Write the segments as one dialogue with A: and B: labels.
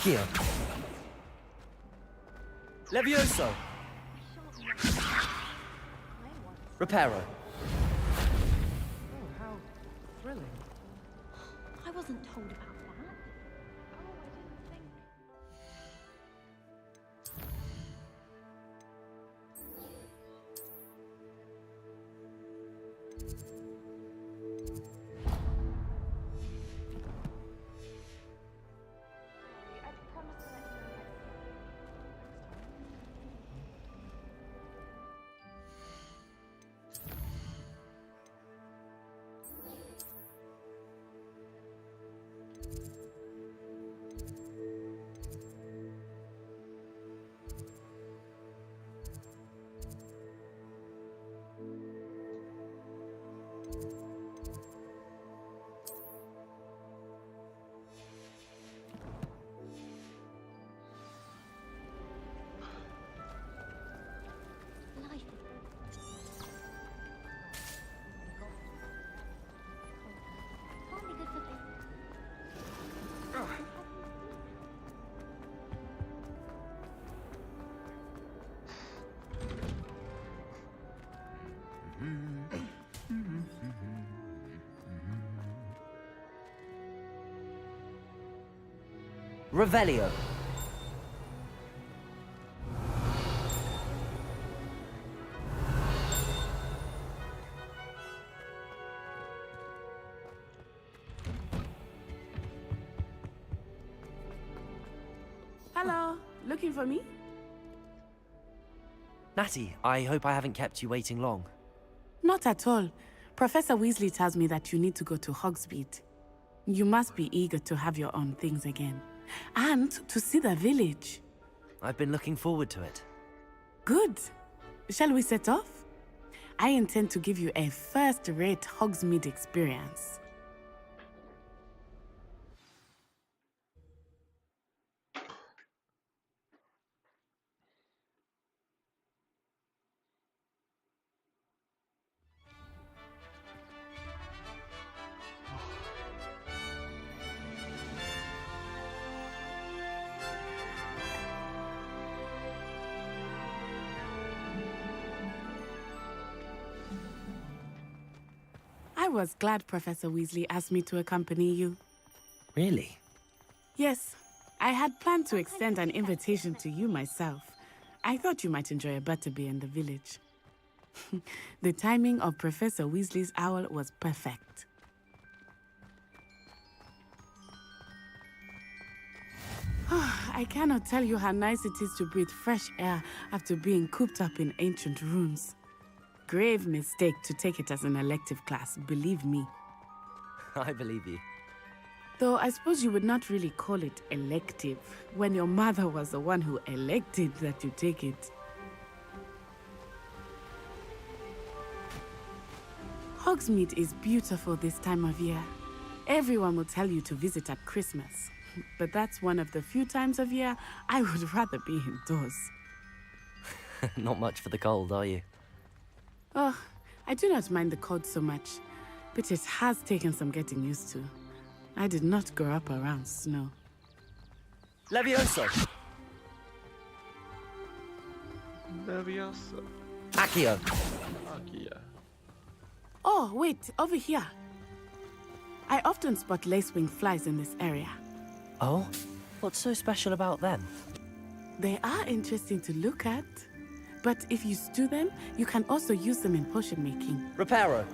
A: Accio. Levioso. Reparo.
B: Oh, how thrilling.
C: I wasn't told about that.
A: Revelio.
B: Hello, looking for me?
A: Natty, I hope I haven't kept you waiting long.
B: Not at all. Professor Weasley tells me that you need to go to Hogsmeade. You must be eager to have your own things again. And to see the village.
A: I've been looking forward to it.
B: Good. Shall we set off? I intend to give you a first-rate Hogsmeade experience. I was glad Professor Weasley asked me to accompany you.
A: Really?
B: Yes, I had planned to extend an invitation to you myself. I thought you might enjoy a butterbeer in the village. The timing of Professor Weasley's owl was perfect. I cannot tell you how nice it is to breathe fresh air after being cooped up in ancient rooms. Grave mistake to take it as an elective class, believe me.
A: I believe you.
B: Though I suppose you would not really call it elective when your mother was the one who elected that you take it. Hogsmeade is beautiful this time of year. Everyone will tell you to visit at Christmas. But that's one of the few times of year I would rather be indoors.
A: Not much for the cold, are you?
B: Oh, I do not mind the cold so much, but it has taken some getting used to. I did not grow up around snow.
A: Levioso.
D: Levioso.
A: Accio.
D: Accio.
B: Oh, wait, over here. I often spot lacewing flies in this area.
A: Oh? What's so special about them?
B: They are interesting to look at. But if you stew them, you can also use them in potion making.
A: Reparo.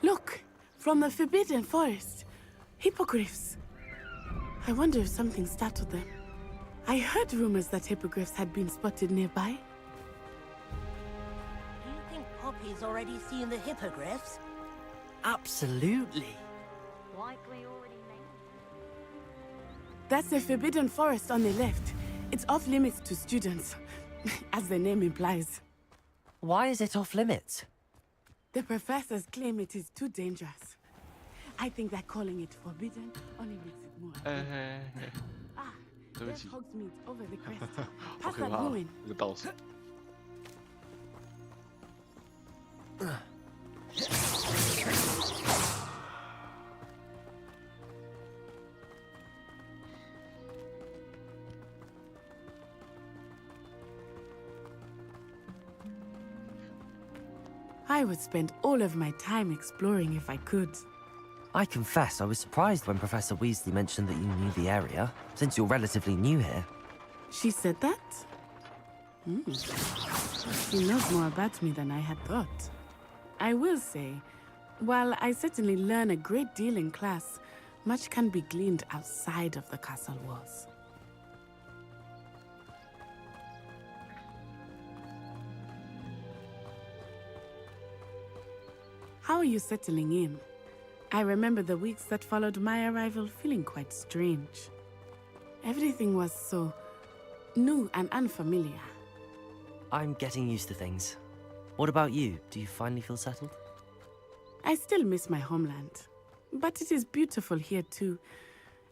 B: Look, from the Forbidden Forest. Hippogriffs. I wonder if something startled them. I heard rumors that hippogriffs had been spotted nearby.
E: Do you think Poppy's already seen the hippogriffs?
A: Absolutely.
C: Likely already named.
B: That's the Forbidden Forest on the left. It's off limits to students, as the name implies.
A: Why is it off limits?
B: The professors claim it is too dangerous. I think that calling it forbidden only makes it more. Ah,
D: 对不
B: there's
D: 起，
B: Hogsmeade over the crest. Past
D: 好可
B: that
D: 怕，
B: ruin.
D: 这个道士。
B: I would spend all of my time exploring if I could.
A: I confess I was surprised when Professor Weasley mentioned that you knew the area, since you're relatively new here.
B: She said that? She knows more about me than I had thought. I will say, while I certainly learn a great deal in class, much can be gleaned outside of the castle walls. How are you settling in? I remember the weeks that followed my arrival feeling quite strange. Everything was so new and unfamiliar.
A: I'm getting used to things. What about you? Do you finally feel settled?
B: I still miss my homeland, but it is beautiful here too.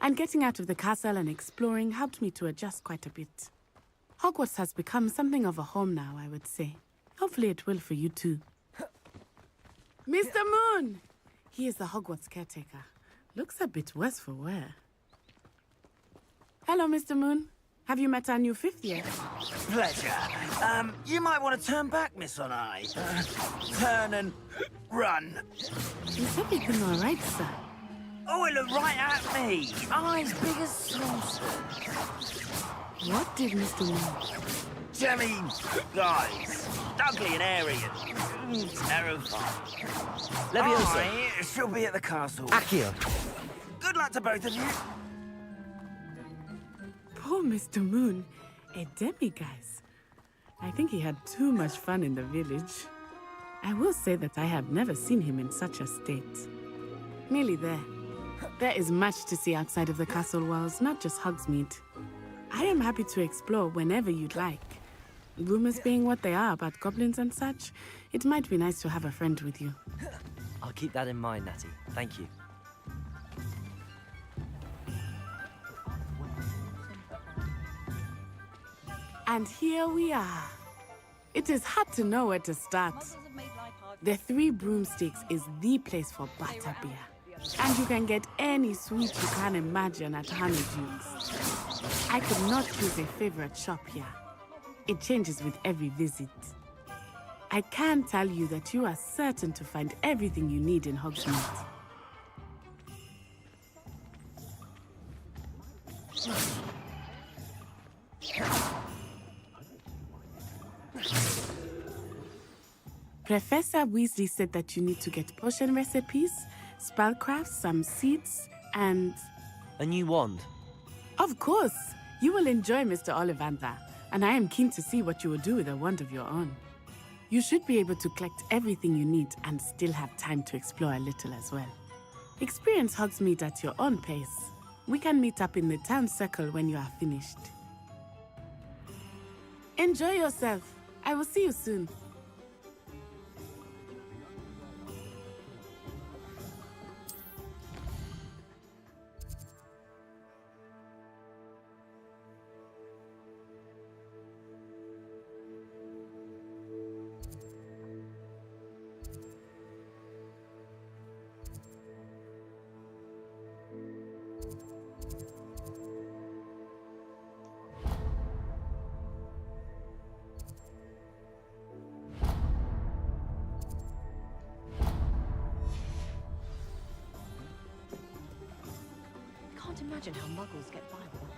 B: And getting out of the castle and exploring helped me to adjust quite a bit. Hogwarts has become something of a home now, I would say. Hopefully it will for you too. Mr. Moon! He is the Hogwarts caretaker. Looks a bit worse for wear. Hello, Mr. Moon. Have you met our new fifth yet?
D: Pleasure. You might want to turn back, Miss Onai. Turn and run.
B: Is everything all right, sir?
D: Oh, it looked right at me. Eyes big as saucers.
B: What did Mr. Moon?
D: Jemmy guys. Ugly and airy and terrifying.
A: Leviosa!
D: She'll be at the castle.
A: Accio!
D: Good luck to both of you.
B: Poor Mr. Moon, a demiguise. I think he had too much fun in the village. I will say that I have never seen him in such a state. Nearly there. There is much to see outside of the castle walls, not just Hogsmeade. I am happy to explore whenever you'd like. Rumors being what they are about goblins and such, it might be nice to have a friend with you.
A: I'll keep that in mind, Natty. Thank you.
B: And here we are. It is hard to know where to start. The Three Broomsticks is the place for butterbeer. And you can get any sweet you can imagine at Honeydew's. I could not choose a favorite shop here. It changes with every visit. I can tell you that you are certain to find everything you need in Hogsmeade. Professor Weasley said that you need to get potion recipes, spellcrafts, some seeds, and...
A: A new wand.
B: Of course! You will enjoy Mr. Ollivander, and I am keen to see what you will do with a wand of your own. You should be able to collect everything you need and still have time to explore a little as well. Experience Hogsmeade at your own pace. We can meet up in the town circle when you are finished. Enjoy yourself. I will see you soon.
C: Can't imagine how muggles get by without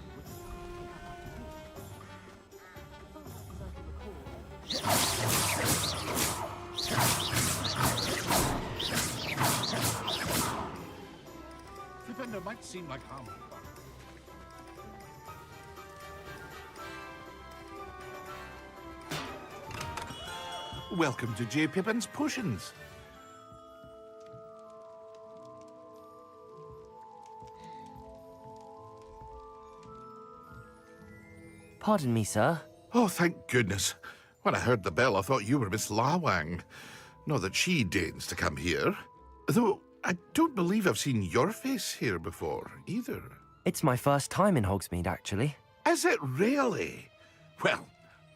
F: Defender might seem like harmless. Welcome to J. Pippin's Potions.
A: Pardon me, sir.
F: Oh, thank goodness. When I heard the bell, I thought you were Miss Lawang. Not that she deigns to come here. Though, I don't believe I've seen your face here before, either.
A: It's my first time in Hogsmeade, actually.
F: Is it really? Well,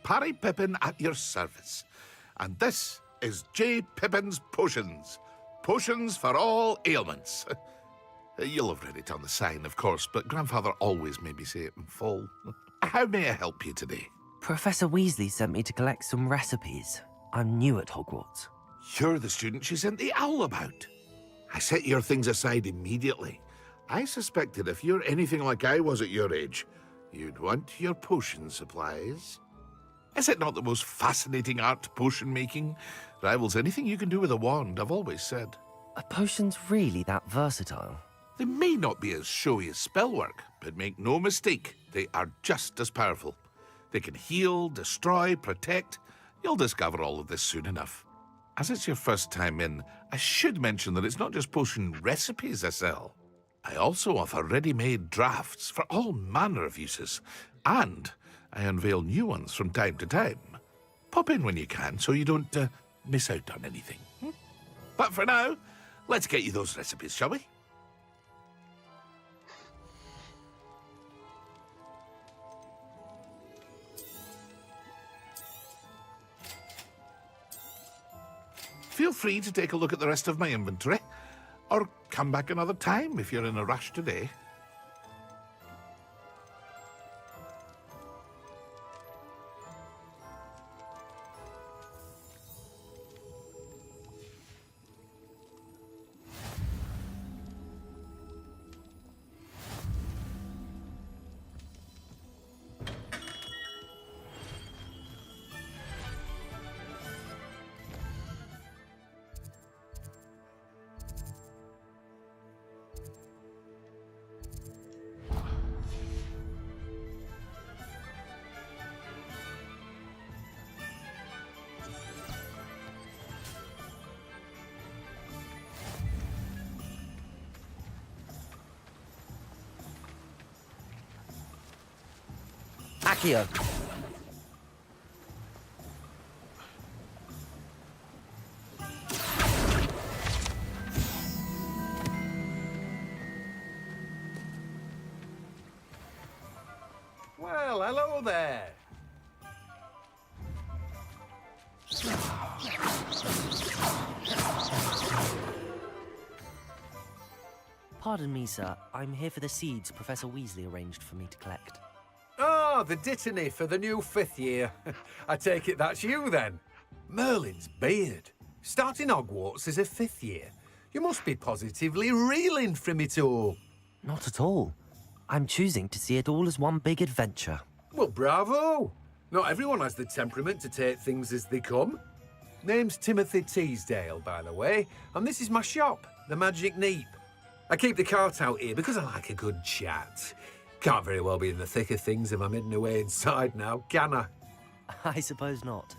F: Parry Pippin at your service. And this is J. Pippin's Potions. Potions for all ailments. You'll have read it on the sign, of course, but Grandfather always made me say it in full. How may I help you today?
A: Professor Weasley sent me to collect some recipes. I'm new at Hogwarts.
F: You're the student she sent the owl about. I set your things aside immediately. I suspected if you're anything like I was at your age, you'd want your potion supplies. Is it not the most fascinating art, potion making? Rivals anything you can do with a wand, I've always said.
A: Are potions really that versatile?
F: They may not be as showy as spellwork, but make no mistake, they are just as powerful. They can heal, destroy, protect. You'll discover all of this soon enough. As it's your first time in, I should mention that it's not just potion recipes I sell. I also offer ready-made drafts for all manner of uses, and I unveil new ones from time to time. Pop in when you can so you don't miss out on anything. But for now, let's get you those recipes, shall we? Feel free to take a look at the rest of my inventory, or come back another time if you're in a rush today.
A: Accio!
G: Well, hello there.
A: Pardon me, sir. I'm here for the seeds Professor Weasley arranged for me to collect.
G: Oh, the dittany for the new 5th year. I take it that's you, then. Merlin's beard. Starting Hogwarts as a 5th year. You must be positively reeling from it all.
A: Not at all. I'm choosing to see it all as one big adventure.
G: Well, bravo. Not everyone has the temperament to take things as they come. Name's Timothy Teasdale, by the way, and this is my shop, the Magic Neep. I keep the cart out here because I like a good chat. Can't very well be in the thick of things if I'm hidden away inside now, can I?
A: I suppose not.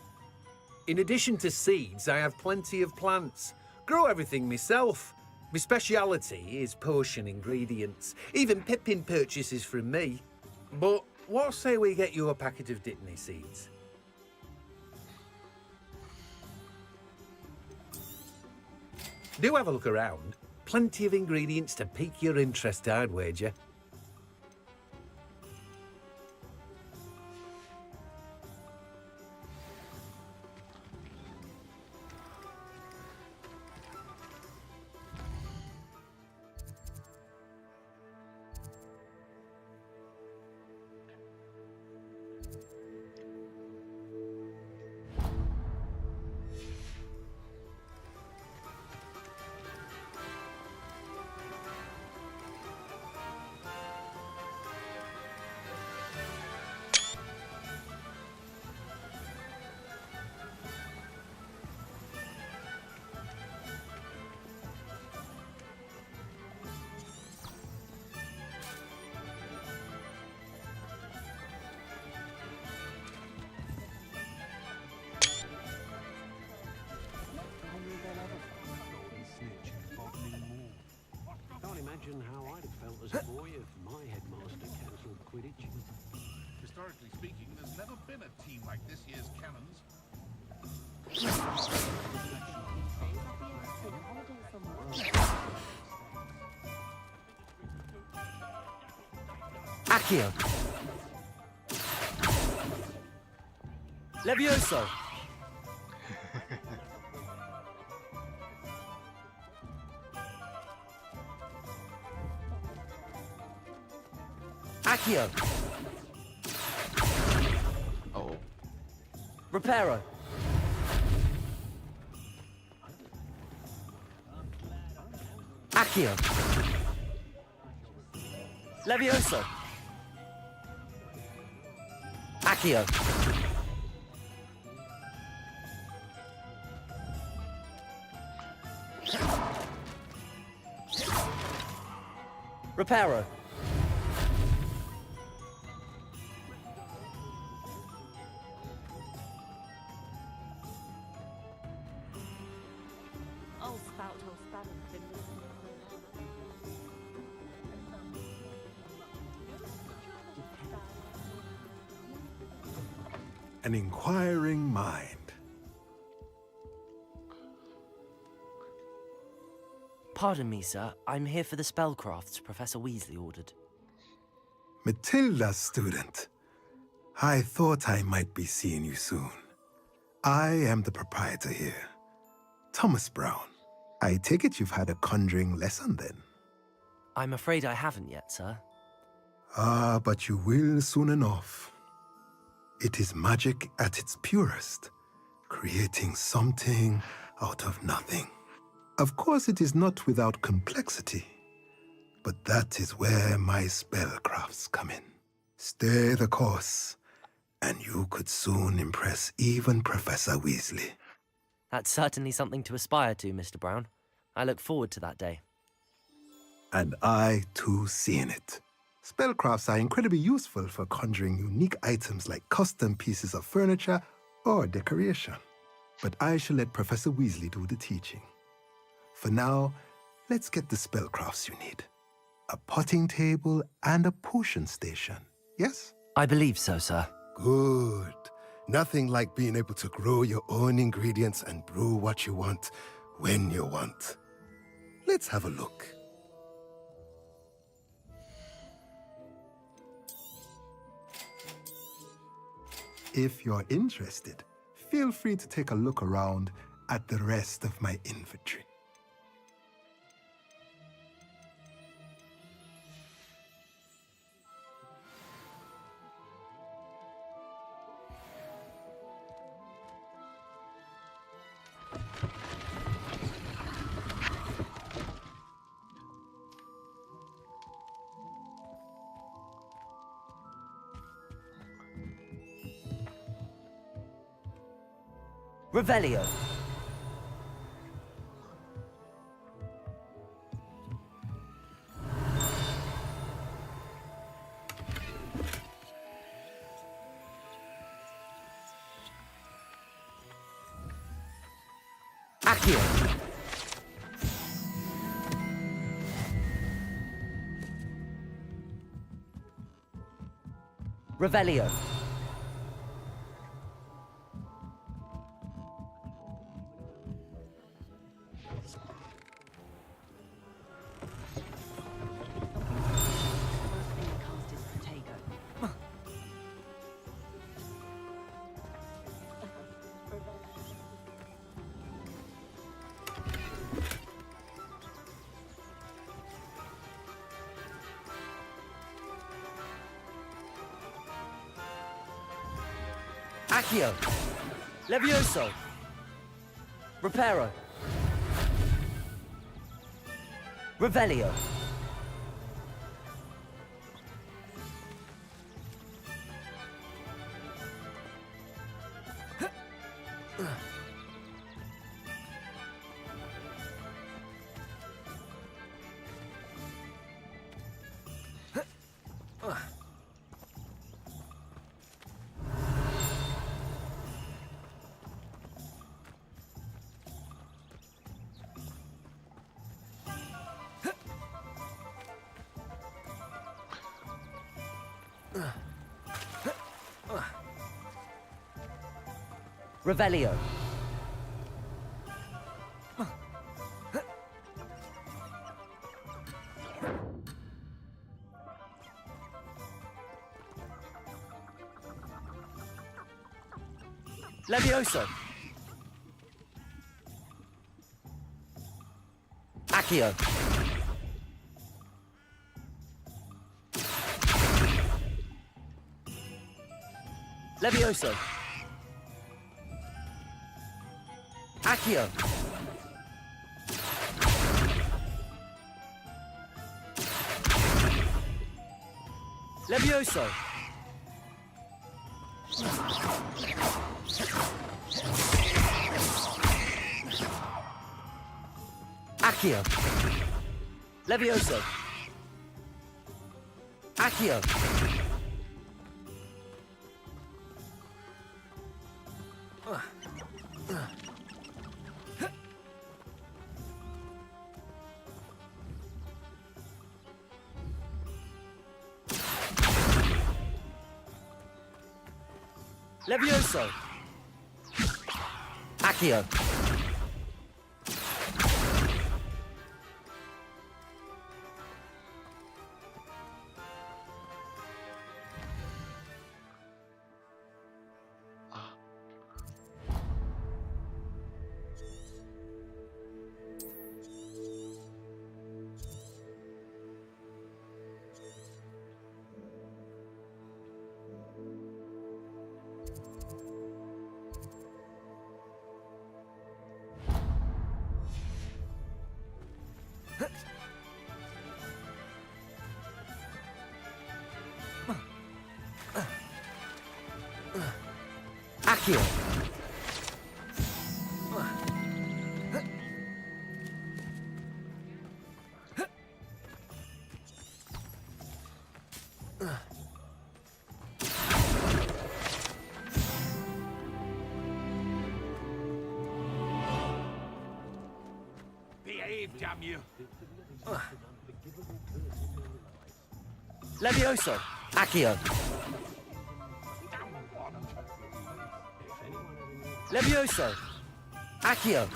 G: In addition to seeds, I have plenty of plants. Grow everything myself. My speciality is potion ingredients. Even Pippin purchases from me. But what say we get you a packet of dittany seeds? Do have a look around. Plenty of ingredients to pique your interest, I'd wager.
H: Imagine how I'd have felt as a boy if my headmaster cancelled Quidditch.
F: Historically speaking, there's never been a team like this year's Cannons.
A: Accio! Levioso! Accio.
I: Uh-oh.
A: Reparo. Accio. Levioso. Accio. Reparo.
C: I'll spout or spat at him.
J: An inquiring mind.
A: Pardon me, sir. I'm here for the spellcrafts Professor Weasley ordered.
J: Matilda's student. I thought I might be seeing you soon. I am the proprietor here, Thomas Brown. I take it you've had a conjuring lesson then?
A: I'm afraid I haven't yet, sir.
J: Ah, but you will soon enough. It is magic at its purest, creating something out of nothing. Of course, it is not without complexity, but that is where my spellcrafts come in. Stay the course, and you could soon impress even Professor Weasley.
A: That's certainly something to aspire to, Mr. Brown. I look forward to that day.
J: And I, too, seen it. Spellcrafts are incredibly useful for conjuring unique items like custom pieces of furniture or decoration. But I shall let Professor Weasley do the teaching. For now, let's get the spellcrafts you need. A potting table and a potion station, yes?
A: I believe so, sir.
J: Good. Nothing like being able to grow your own ingredients and brew what you want when you want. Let's have a look. If you're interested, feel free to take a look around at the rest of my inventory.
A: Revelio. Accio. Revelio. Accio. Levioso. Reparo. Revelio. Revelio. Levioso. Accio. Levioso. Accio. Levioso. Accio. Levioso. Accio. Levioso. Accio. Accio.
D: Behave, damn you.
A: Levioso. Accio. Levioso. Accio.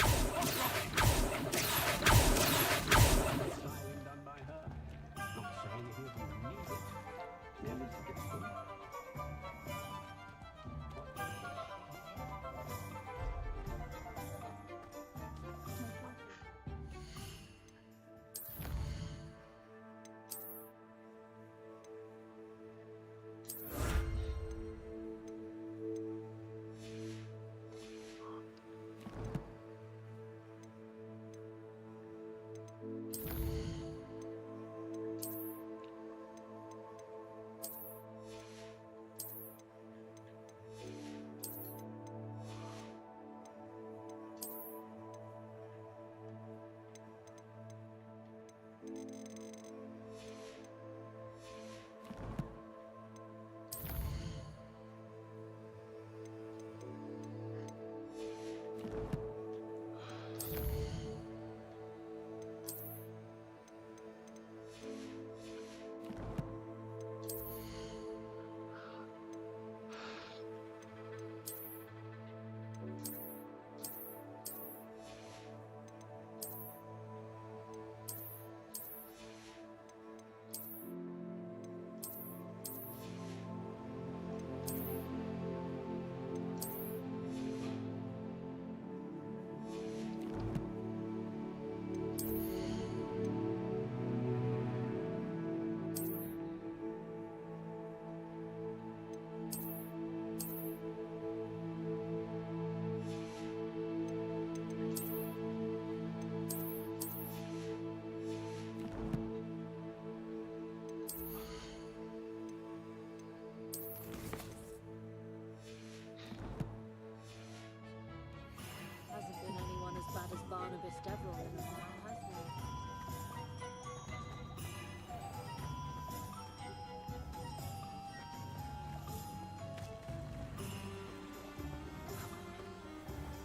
C: Hasn't been anyone as bad as Barnabas Deverell in a while, has there?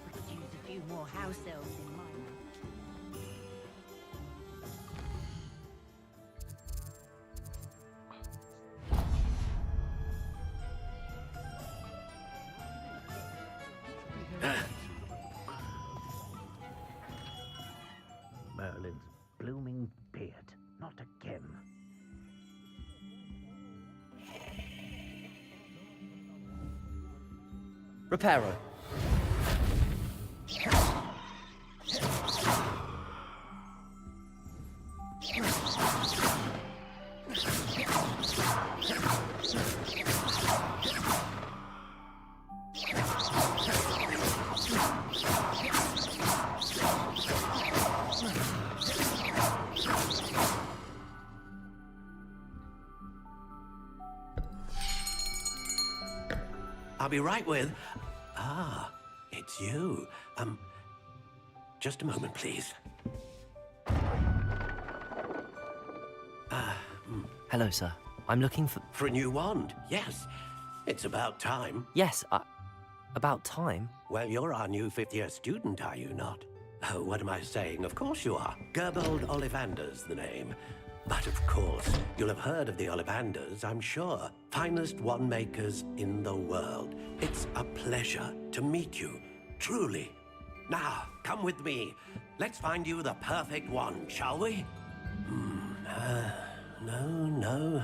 E: We could use a few more house elves in mine.
H: Merlin's blooming beard. Not again.
A: Reparo.
I: be right with... Ah, it's you. Just a moment, please.
A: Hello, sir. I'm looking for...
I: For a new wand, yes. It's about time.
A: Yes, about time.
I: Well, you're our new fifth-year student, are you not? Oh, what am I saying? Of course you are. Gerbold Ollivander's the name. But of course, you'll have heard of the Ollivanders, I'm sure. Finest wand makers in the world. It's a pleasure to meet you, truly. Now, come with me. Let's find you the perfect wand, shall we? No,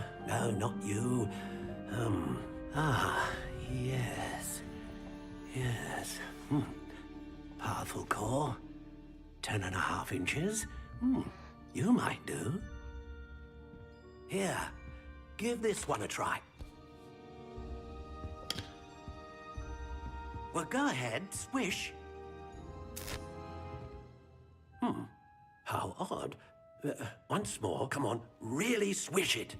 I: not you. Yes. Powerful core. 10.5 inches. You might do. Here, give this one a try. Well, go ahead, swish. How odd. Once more, come on, really swish it.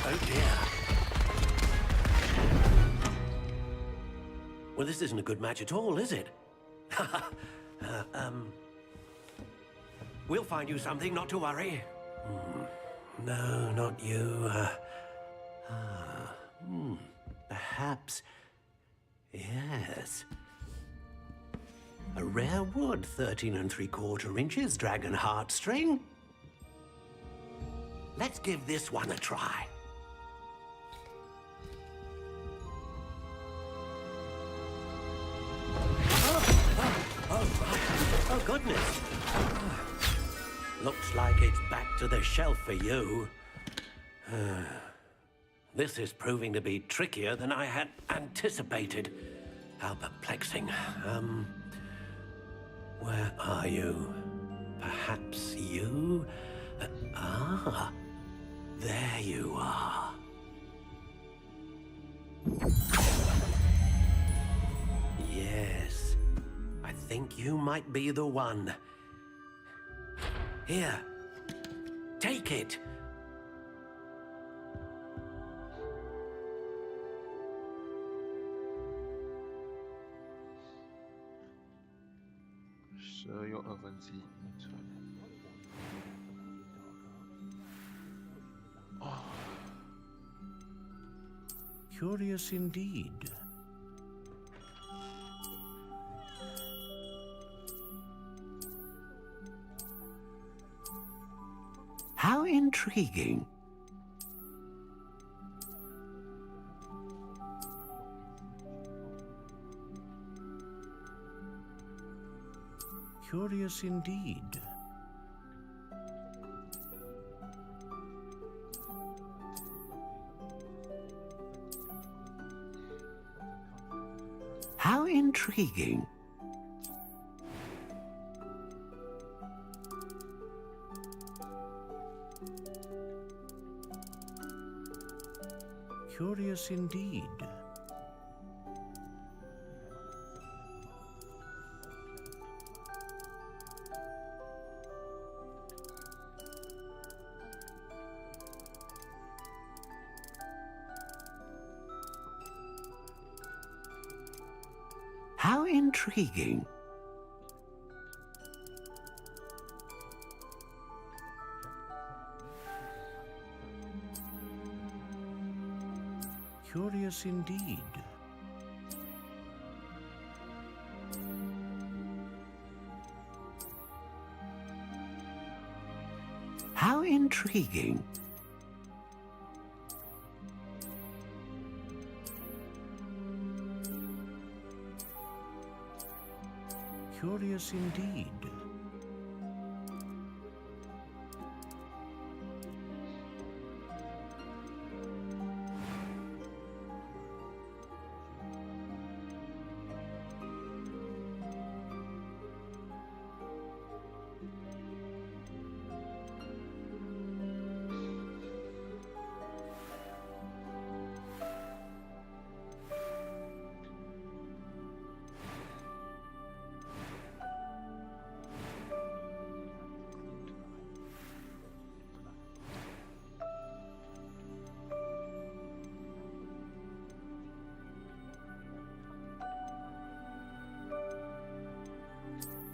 I: Oh dear. Well, this isn't a good match at all, is it? We'll find you something, not to worry. No, not you. Perhaps... Yes. A rare wood, 13 3/4 inches, dragon heartstring. Let's give this one a try. Oh, goodness. Looks like it's back to the shelf for you. This is proving to be trickier than I had anticipated. How perplexing. Where are you? Perhaps you? There you are. Yes, I think you might be the one. Here, take it. Curious indeed. How intriguing. Curious indeed. How intriguing. Curious indeed. How intriguing. Curious indeed. How intriguing. Curious indeed.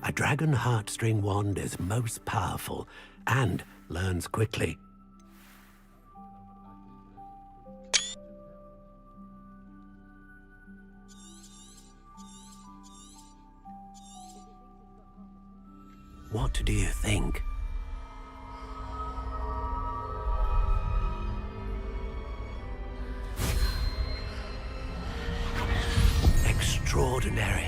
I: A dragon heartstring wand is most powerful and learns quickly. What do you think? Extraordinary.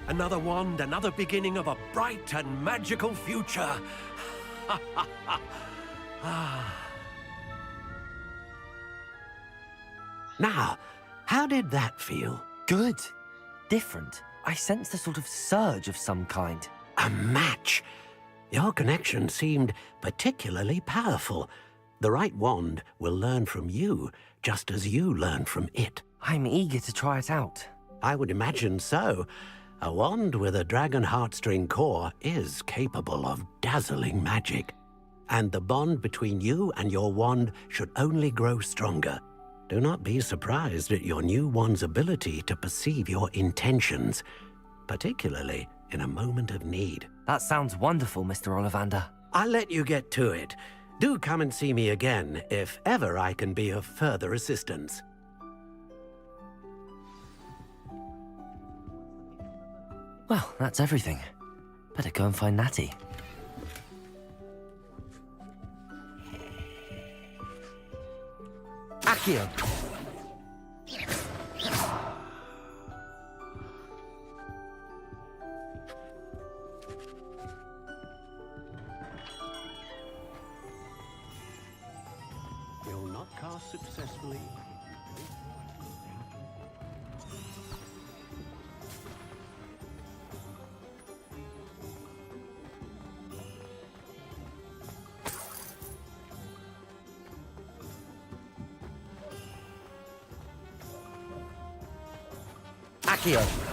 I: Another wand, another beginning of a bright and magical future. Now, how did that feel?
A: Good. Different. I sensed a sort of surge of some kind.
I: A match. Your connection seemed particularly powerful. The right wand will learn from you, just as you learn from it.
A: I'm eager to try it out.
I: I would imagine so. A wand with a dragon heartstring core is capable of dazzling magic. And the bond between you and your wand should only grow stronger. Do not be surprised at your new wand's ability to perceive your intentions, particularly in a moment of need.
A: That sounds wonderful, Mr. Ollivander.
I: I'll let you get to it. Do come and see me again if ever I can be of further assistance.
A: Well, that's everything. Better go and find Natty. Accio!
H: Will not cast successfully.
A: Accio!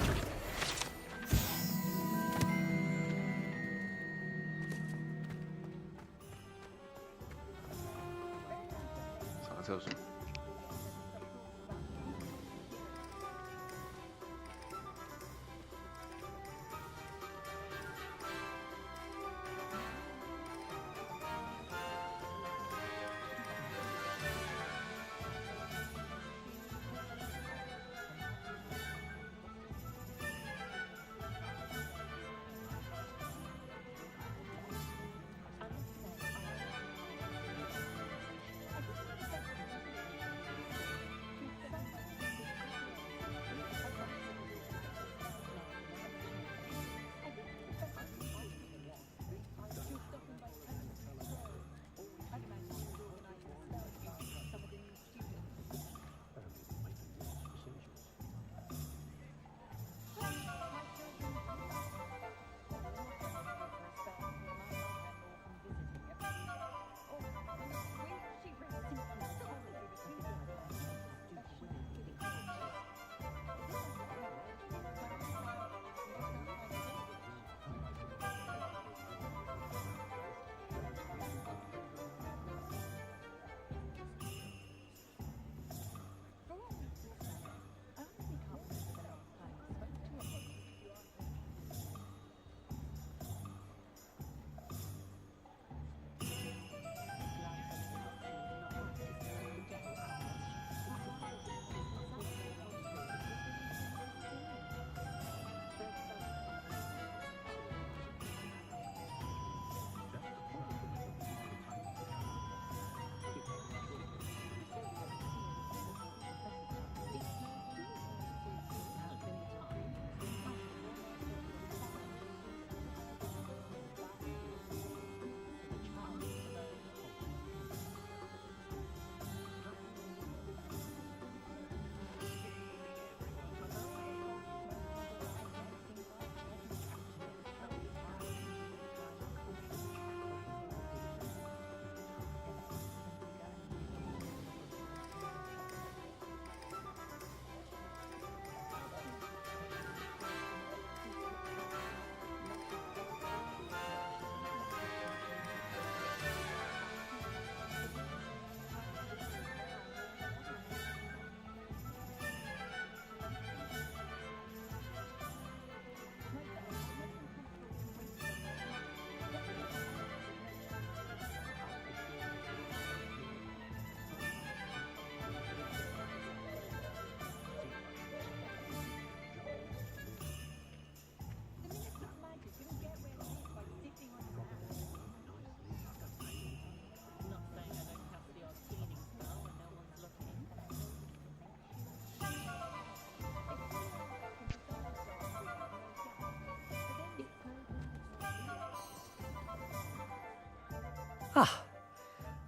A: Ah,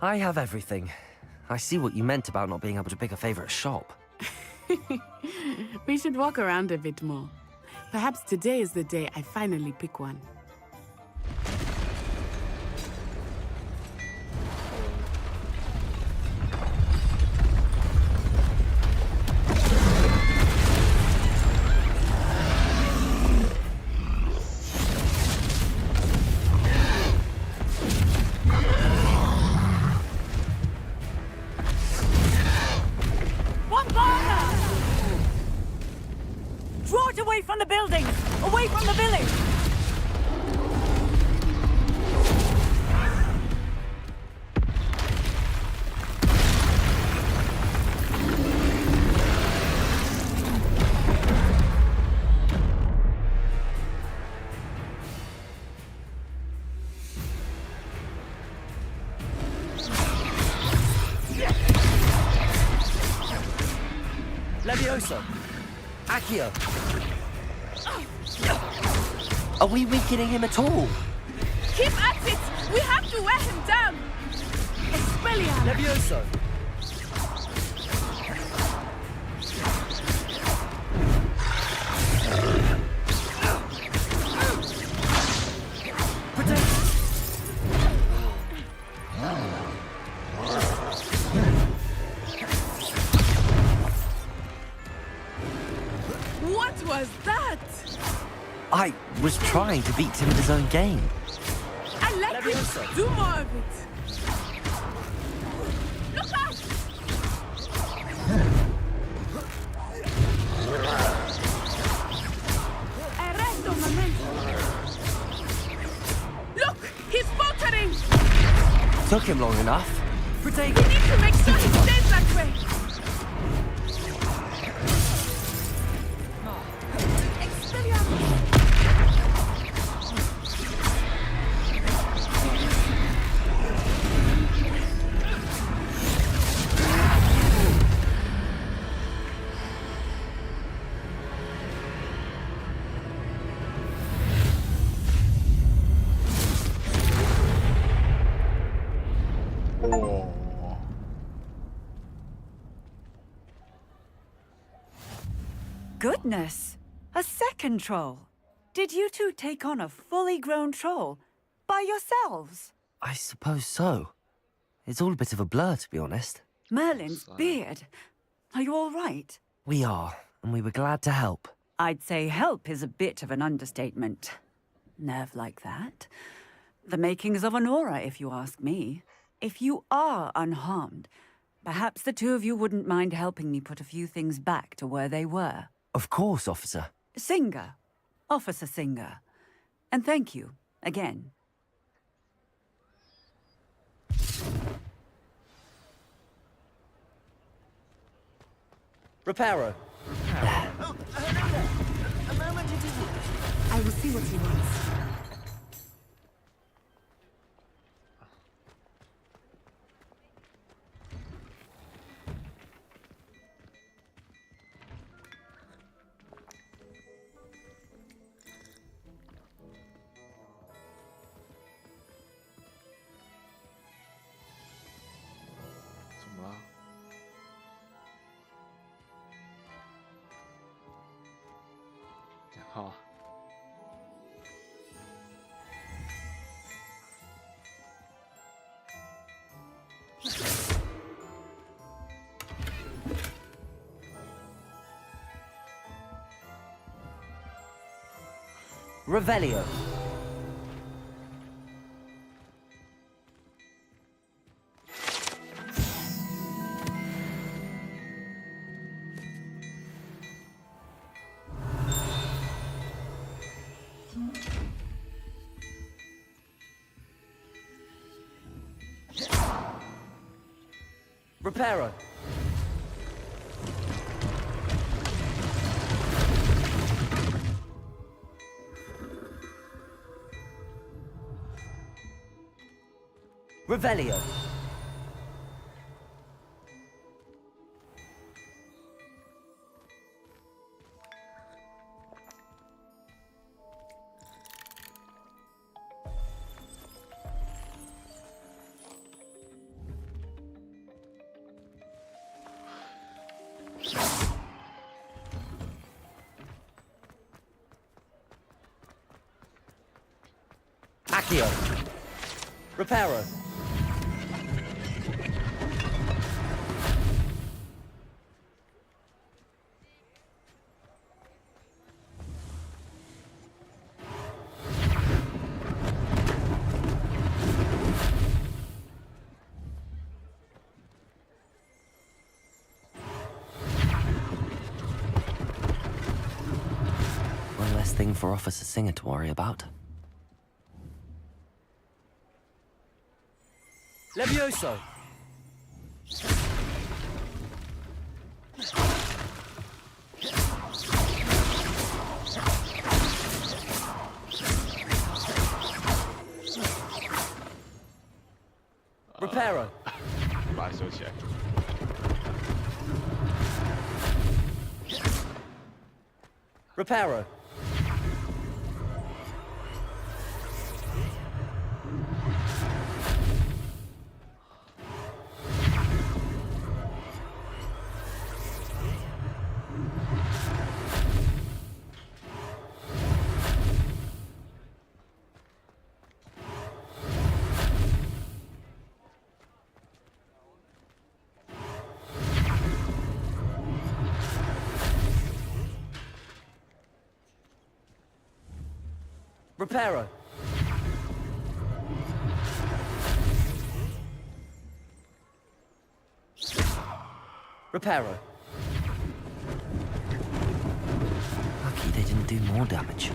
A: I have everything. I see what you meant about not being able to pick a favorite shop.
B: We should walk around a bit more. Perhaps today is the day I finally pick one.
E: Draw it away from the buildings! Away from the village!
A: Levioso! Accio! Are we weakening him at all?
B: Keep at it! We have to wear him down! Expelliarmus!
A: Levioso!
B: What was that?
A: I was trying to beat him at his own game.
B: I like
A: Levioso.
B: it! Do more of it! Look out! Arresto momento! Look! He's faltering!
A: Took him long enough.
B: We need to make sure he stays that way!
E: Goodness! A second troll! Did you two take on a fully grown troll by yourselves?
A: I suppose so. It's all a bit of a blur, to be honest.
E: Merlin's beard. Are you all right?
A: We are, and we were glad to help.
E: I'd say help is a bit of an understatement. Nerve like that. The makings of an aura, if you ask me. If you are unharmed, perhaps the two of you wouldn't mind helping me put a few things back to where they were.
A: Of course, officer.
E: Singer. Officer Singer. And thank you, again.
A: Reparo.
D: Oh, Hernando! A moment it isn't.
B: I will see what he wants.
A: Revelio. Reparo. Revelio. Accio. Reparo. One less thing for Officer Singer to worry about. Levioso! Reparo!
K: Vai, seu chefe.
A: Reparo! Reparo. Reparo. Lucky they didn't do more damage.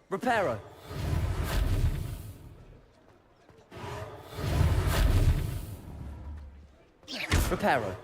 A: Reparo. Reparo.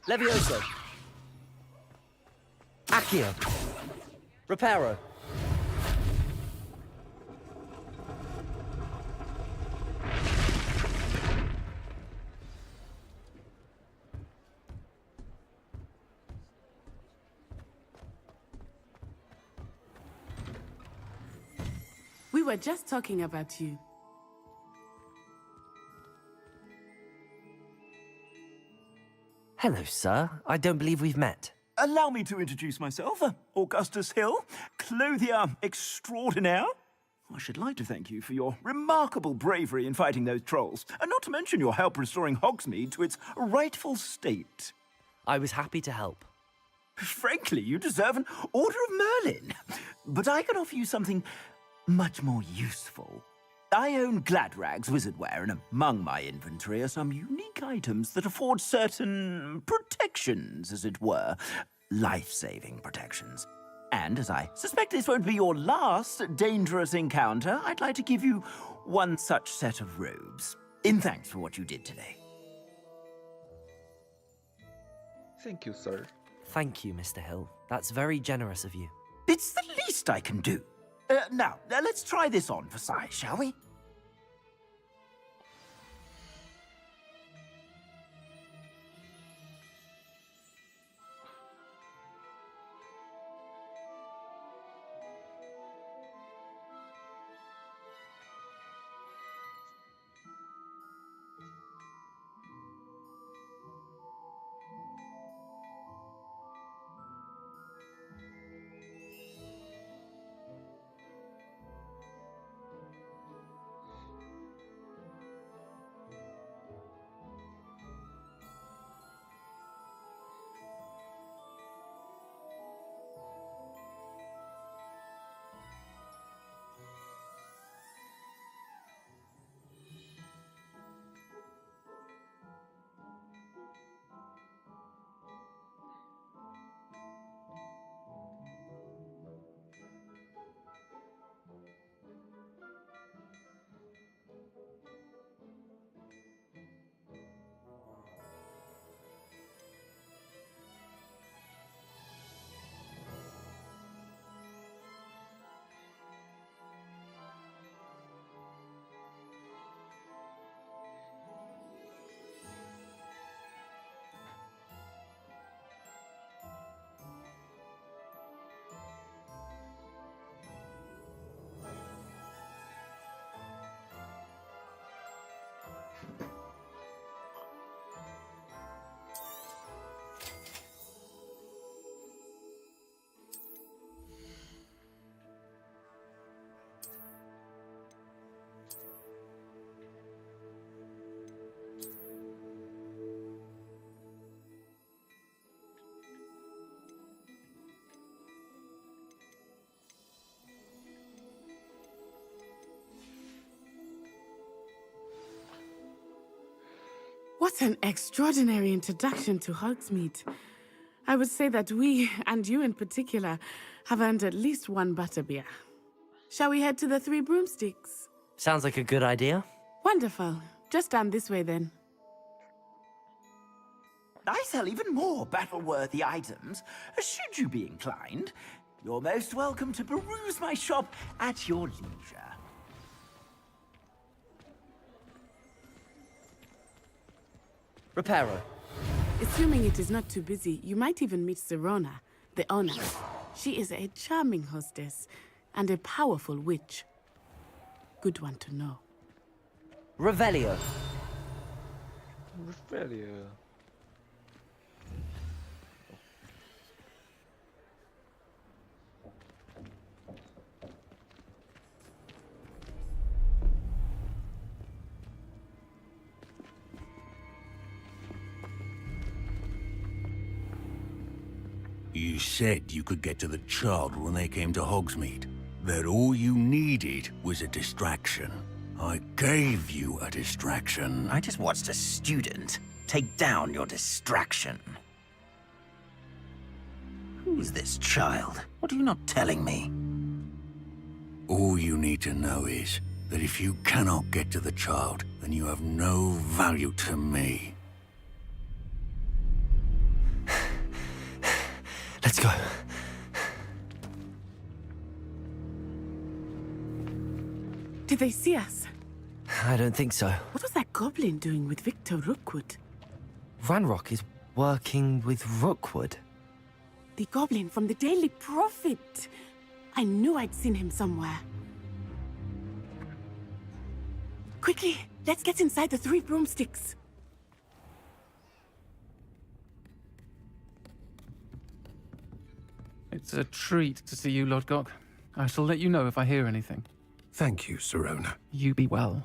A: Levioso. Accio. Reparo.
B: We were just talking about you.
A: Hello, sir. I don't believe we've met.
D: Allow me to introduce myself, Augustus Hill, clothier extraordinaire. I should like to thank you for your remarkable bravery in fighting those trolls, and not to mention your help restoring Hogsmeade to its rightful state.
A: I was happy to help.
D: Frankly, you deserve an Order of Merlin. But I can offer you something much more useful. I own Gladrag's wizardware, and among my inventory are some unique items that afford certain protections, as it were. Life-saving protections. And as I suspect this won't be your last dangerous encounter, I'd like to give you one such set of robes, in thanks for what you did today.
K: Thank you, sir.
A: Thank you, Mr. Hill. That's very generous of you.
D: It's the least I can do. Now, let's try this on for size, shall we?
B: What an extraordinary introduction to Hogsmeade. I would say that we, and you in particular, have earned at least one butterbeer. Shall we head to the Three Broomsticks?
A: Sounds like a good idea.
B: Wonderful. Just down this way then.
D: I sell even more battle-worthy items. Should you be inclined, you're most welcome to peruse my shop at your leisure.
A: Reparo.
B: Assuming it is not too busy, you might even meet Sirona, the owner. She is a charming hostess and a powerful witch. Good one to know.
A: Revelio.
K: Revelio.
L: You said you could get to the child when they came to Hogsmeade. That all you needed was a distraction. I gave you a distraction.
D: I just watched a student take down your distraction. Who's this child? What are you not telling me?
L: All you need to know is that if you cannot get to the child, then you have no value to me.
A: Let's go.
B: Did they see us?
A: I don't think so.
B: What was that goblin doing with Victor Rookwood?
A: Ranrock is working with Rookwood.
B: The goblin from the Daily Prophet. I knew I'd seen him somewhere. Quickly, let's get inside the Three Broomsticks.
M: It's a treat to see you, Lodgok. I shall let you know if I hear anything.
G: Thank you, Sirona.
M: You be well.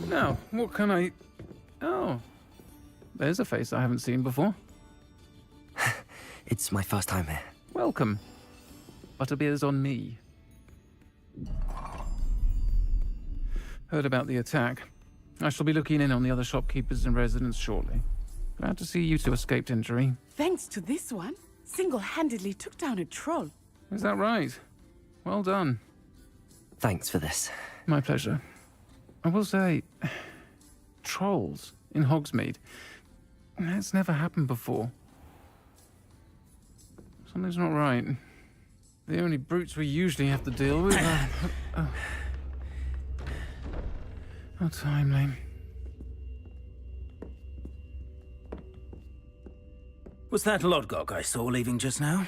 M: Now, what can I... Oh, there's a face I haven't seen before.
A: It's my first time here.
M: Welcome. Butterbeer's on me. Heard about the attack. I shall be looking in on the other shopkeepers and residents shortly. Glad to see you two escaped injury.
B: Thanks to this one, single-handedly took down a troll.
M: Is that right? Well done.
A: Thanks for this.
M: My pleasure. I will say, trolls in Hogsmeade. That's never happened before. Something's not right. The only brutes we usually have to deal with are... How timely.
D: Was that Lodgok I saw leaving just now?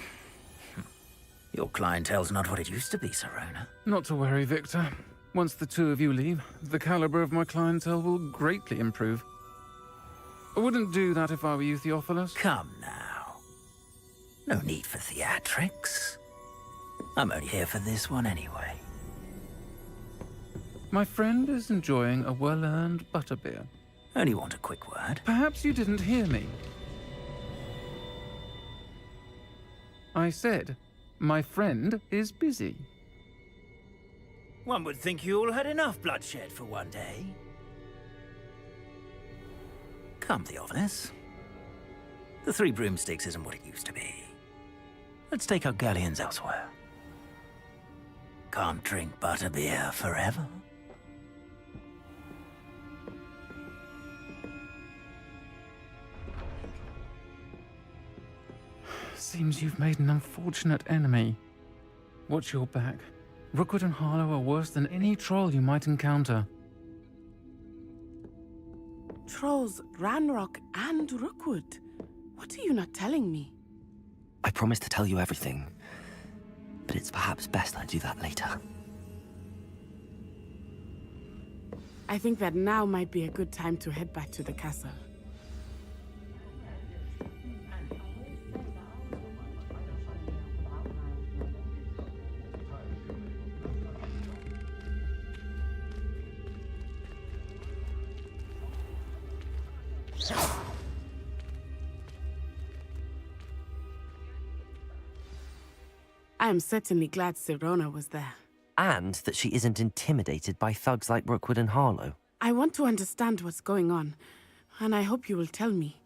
D: Your clientele's not what it used to be, Sirona.
M: Not to worry, Victor. Once the two of you leave, the caliber of my clientele will greatly improve. I wouldn't do that if I were you, Theophilus.
D: Come now. No need for theatrics. I'm only here for this one anyway.
M: My friend is enjoying a well-earned butterbeer.
D: Only want a quick word.
M: Perhaps you didn't hear me. I said, my friend is busy.
D: One would think you all had enough bloodshed for one day. Come, Theophilus. The Three Broomsticks isn't what it used to be. Let's take our galleons elsewhere. Can't drink butterbeer forever.
M: Seems you've made an unfortunate enemy. Watch your back. Rookwood and Harlow are worse than any troll you might encounter.
B: Trolls, Ranrock, and Rookwood. What are you not telling me?
A: I promised to tell you everything, but it's perhaps best I do that later.
B: I think that now might be a good time to head back to the castle. I am certainly glad Sirona was there.
A: And that she isn't intimidated by thugs like Rookwood and Harlow.
B: I want to understand what's going on, and I hope you will tell me.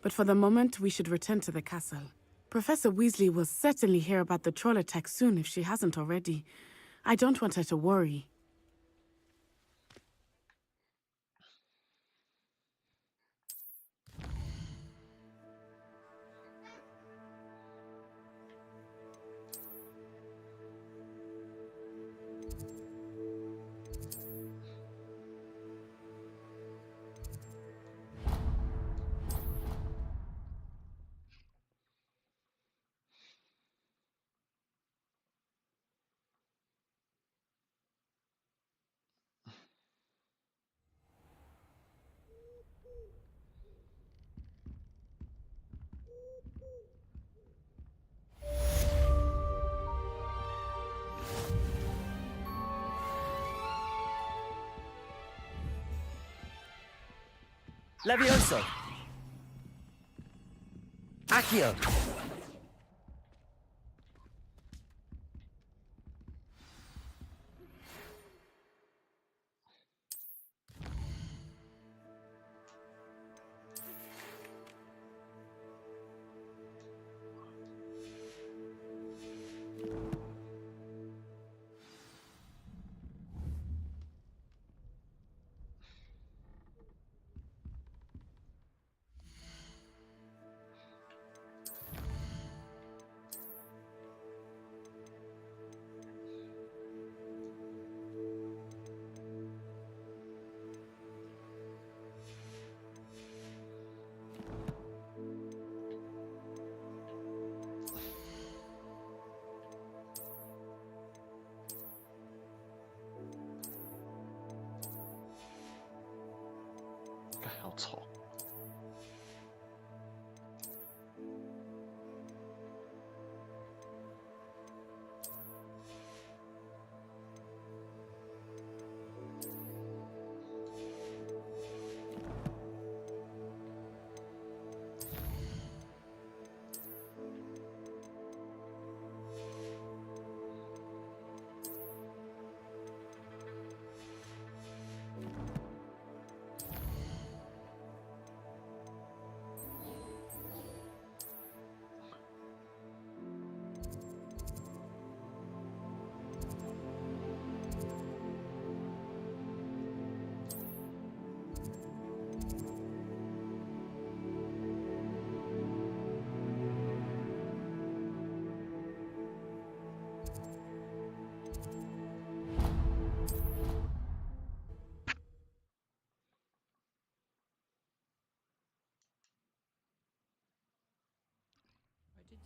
B: But for the moment, we should return to the castle. Professor Weasley will certainly hear about the troll attack soon if she hasn't already. I don't want her to worry.
A: Levioso! Accio!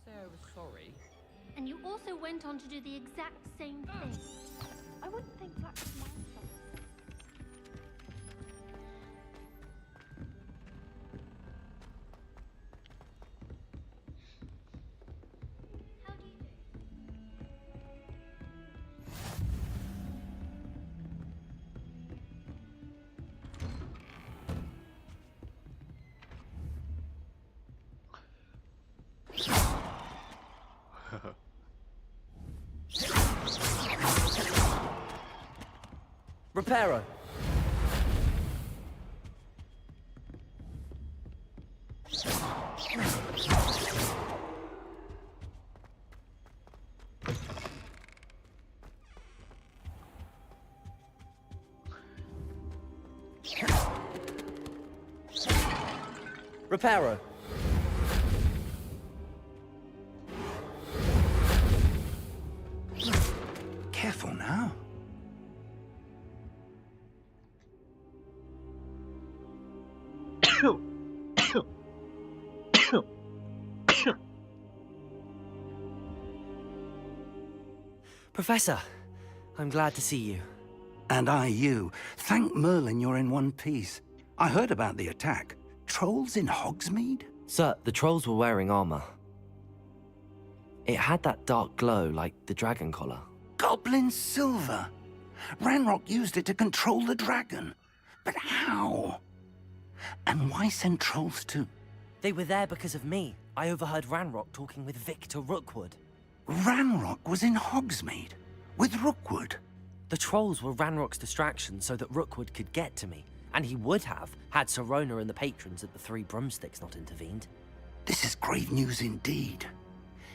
N: Say I was sorry.
C: And you also went on to do the exact same thing. I wouldn't think that was my fault. How do you do?
A: Reparo! Reparo!
D: Careful now.
A: Professor, I'm glad to see you.
O: And I you. Thank Merlin you're in one piece. I heard about the attack. Trolls in Hogsmeade?
A: Sir, the trolls were wearing armor. It had that dark glow like the dragon collar.
O: Goblin silver. Ranrock used it to control the dragon. But how? And why send trolls to?
A: They were there because of me. I overheard Ranrock talking with Victor Rookwood.
O: Ranrock was in Hogsmeade with Rookwood.
A: The trolls were Ranrock's distraction so that Rookwood could get to me, and he would have had Sirona and the patrons at the Three Broomsticks not intervened.
O: This is grave news indeed.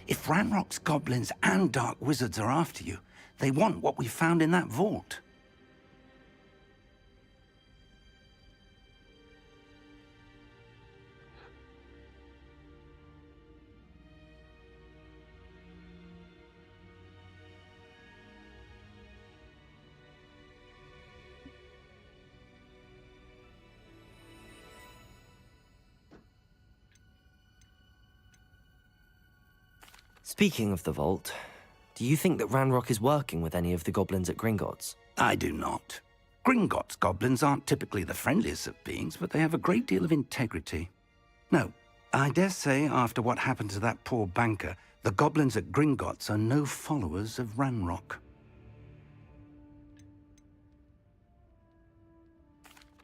O: If Ranrock's goblins and dark wizards are after you, they want what we found in that vault.
A: Speaking of the vault, do you think that Ranrock is working with any of the goblins at Gringotts?
O: I do not. Gringotts goblins aren't typically the friendliest of beings, but they have a great deal of integrity. No, I dare say after what happened to that poor banker, the goblins at Gringotts are no followers of Ranrock.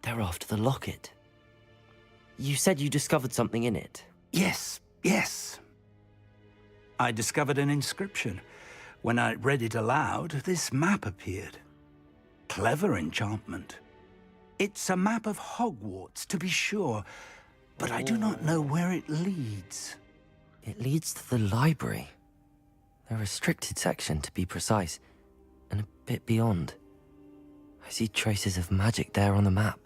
A: They're after the locket. You said you discovered something in it.
O: Yes, yes. I discovered an inscription. When I read it aloud, this map appeared. Clever enchantment. It's a map of Hogwarts, to be sure, but I do not know where it leads.
A: It leads to the library. The restricted section, to be precise, and a bit beyond. I see traces of magic there on the map.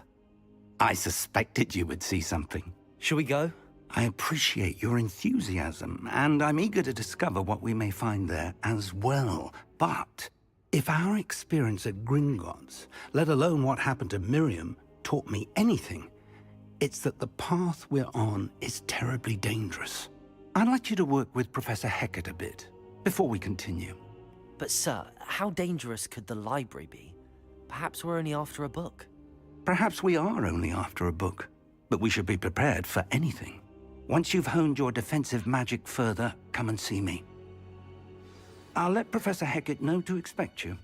O: I suspected you would see something.
A: Shall we go?
O: I appreciate your enthusiasm, and I'm eager to discover what we may find there as well. But if our experience at Gringotts, let alone what happened to Miriam, taught me anything, it's that the path we're on is terribly dangerous. I'd like you to work with Professor Hecat a bit, before we continue.
A: But sir, how dangerous could the library be? Perhaps we're only after a book.
O: Perhaps we are only after a book, but we should be prepared for anything. Once you've honed your defensive magic further, come and see me. I'll let Professor Hecat know to expect you.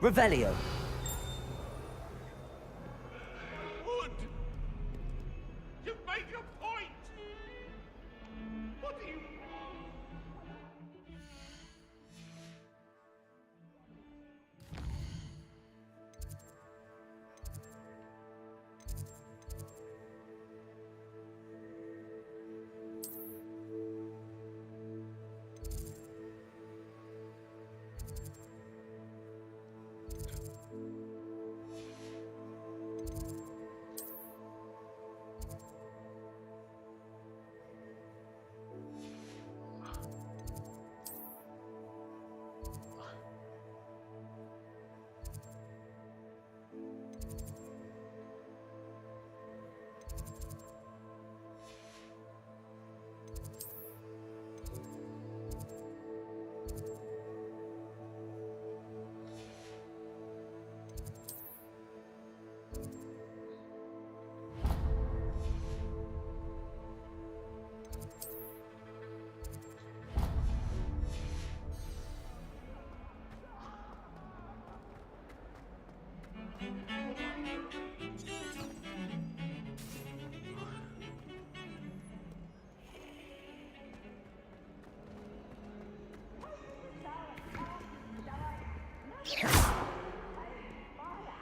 A: Revelio.
F: Wood! You make a point! What do you...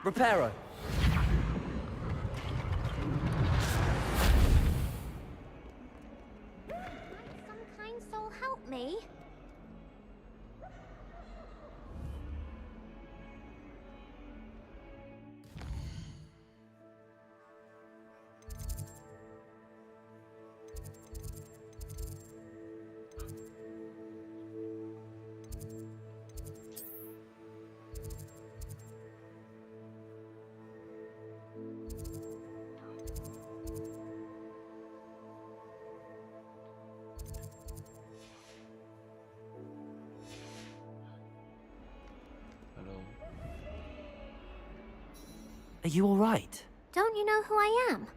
A: Reparo.
C: Some kind soul help me.
A: Are you all right?
C: Don't you know who I am?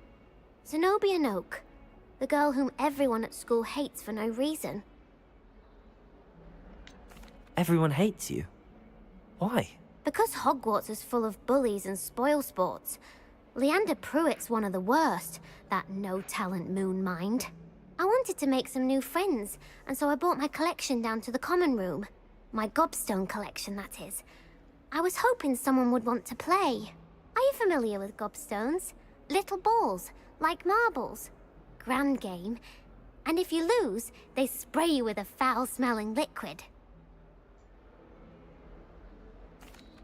C: Zenobia Noak, the girl whom everyone at school hates for no reason.
A: Everyone hates you. Why?
C: Because Hogwarts is full of bullies and spoilsports. Leander Pruitt's one of the worst, that no-talent moon mind. I wanted to make some new friends, and so I brought my collection down to the common room. My gobstone collection, that is. I was hoping someone would want to play. Are you familiar with gobstones? Little balls, like marbles. Grand game. And if you lose, they spray you with a foul-smelling liquid.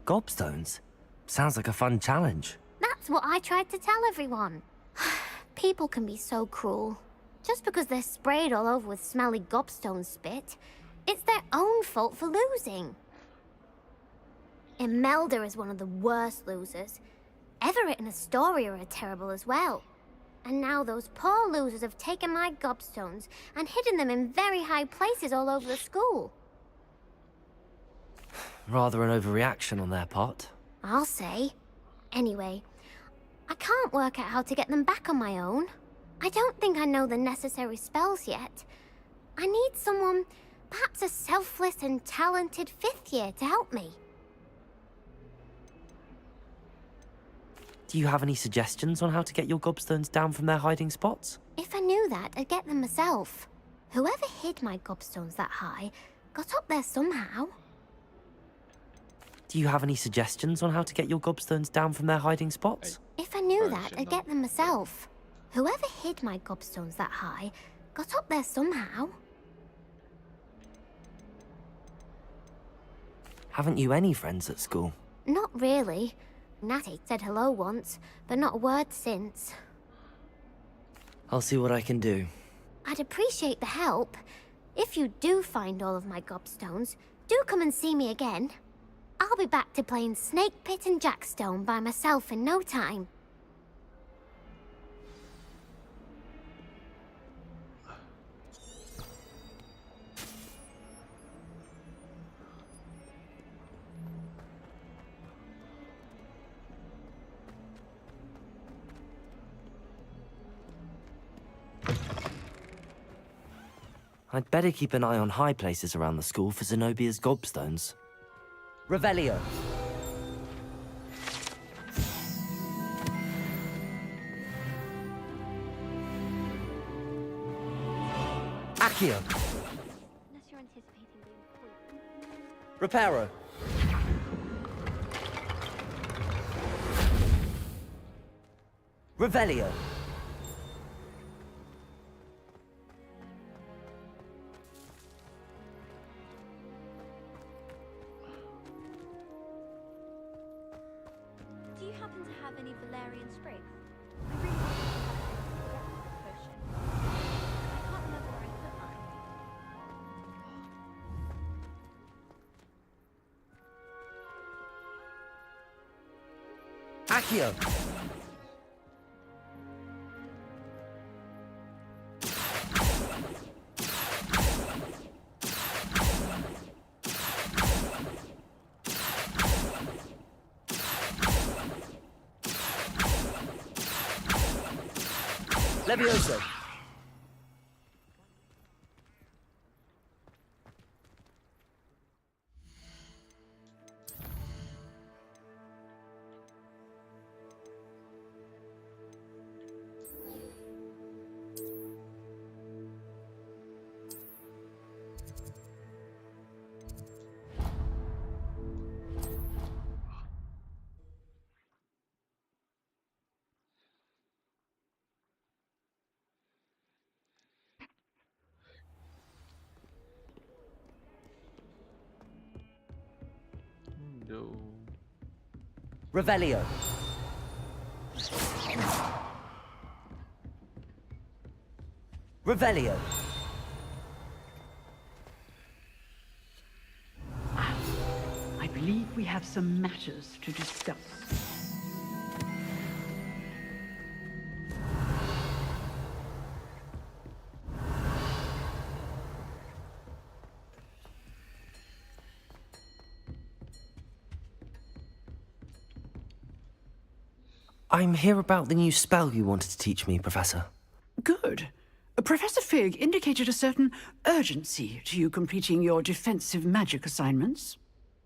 A: Gobstones? Sounds like a fun challenge.
C: That's what I tried to tell everyone. People can be so cruel. Just because they're sprayed all over with smelly gobstone spit, it's their own fault for losing. Imelda is one of the worst losers. Everett and Astoria are terrible as well. And now those poor losers have taken my gobstones and hidden them in very high places all over the school.
A: Rather an overreaction on their part.
C: I'll say. Anyway, I can't work out how to get them back on my own. I don't think I know the necessary spells yet. I need someone, perhaps a selfless and talented 5th year to help me.
A: Do you have any suggestions on how to get your gobstones down from their hiding spots?
C: If I knew that, I'd get them myself. Whoever hid my gobstones that high got up there somehow.
A: Do you have any suggestions on how to get your gobstones down from their hiding spots?
C: If I knew that, I'd get them myself. Whoever hid my gobstones that high got up there somehow.
A: Haven't you any friends at school?
C: Not really. Natty said hello once, but not a word since.
A: I'll see what I can do.
C: I'd appreciate the help. If you do find all of my gobstones, do come and see me again. I'll be back to playing Snake Pit and Jackstone by myself in no time.
A: I'd better keep an eye on high places around the school for Zenobia's gobstones.
P: Revelio. Accio.
C: Unless you're anticipating being
P: Reparo. Revelio.
C: Do you happen to have any valerian sprigs? I really want to have a potion. I can't remember where I put mine.
P: Accio. Levioso.
K: No.
P: Revelio. Revelio.
Q: I believe we have some matters to discuss.
A: I'm here about the new spell you wanted to teach me, Professor.
Q: Good. Professor Fig indicated a certain urgency to you completing your defensive magic assignments.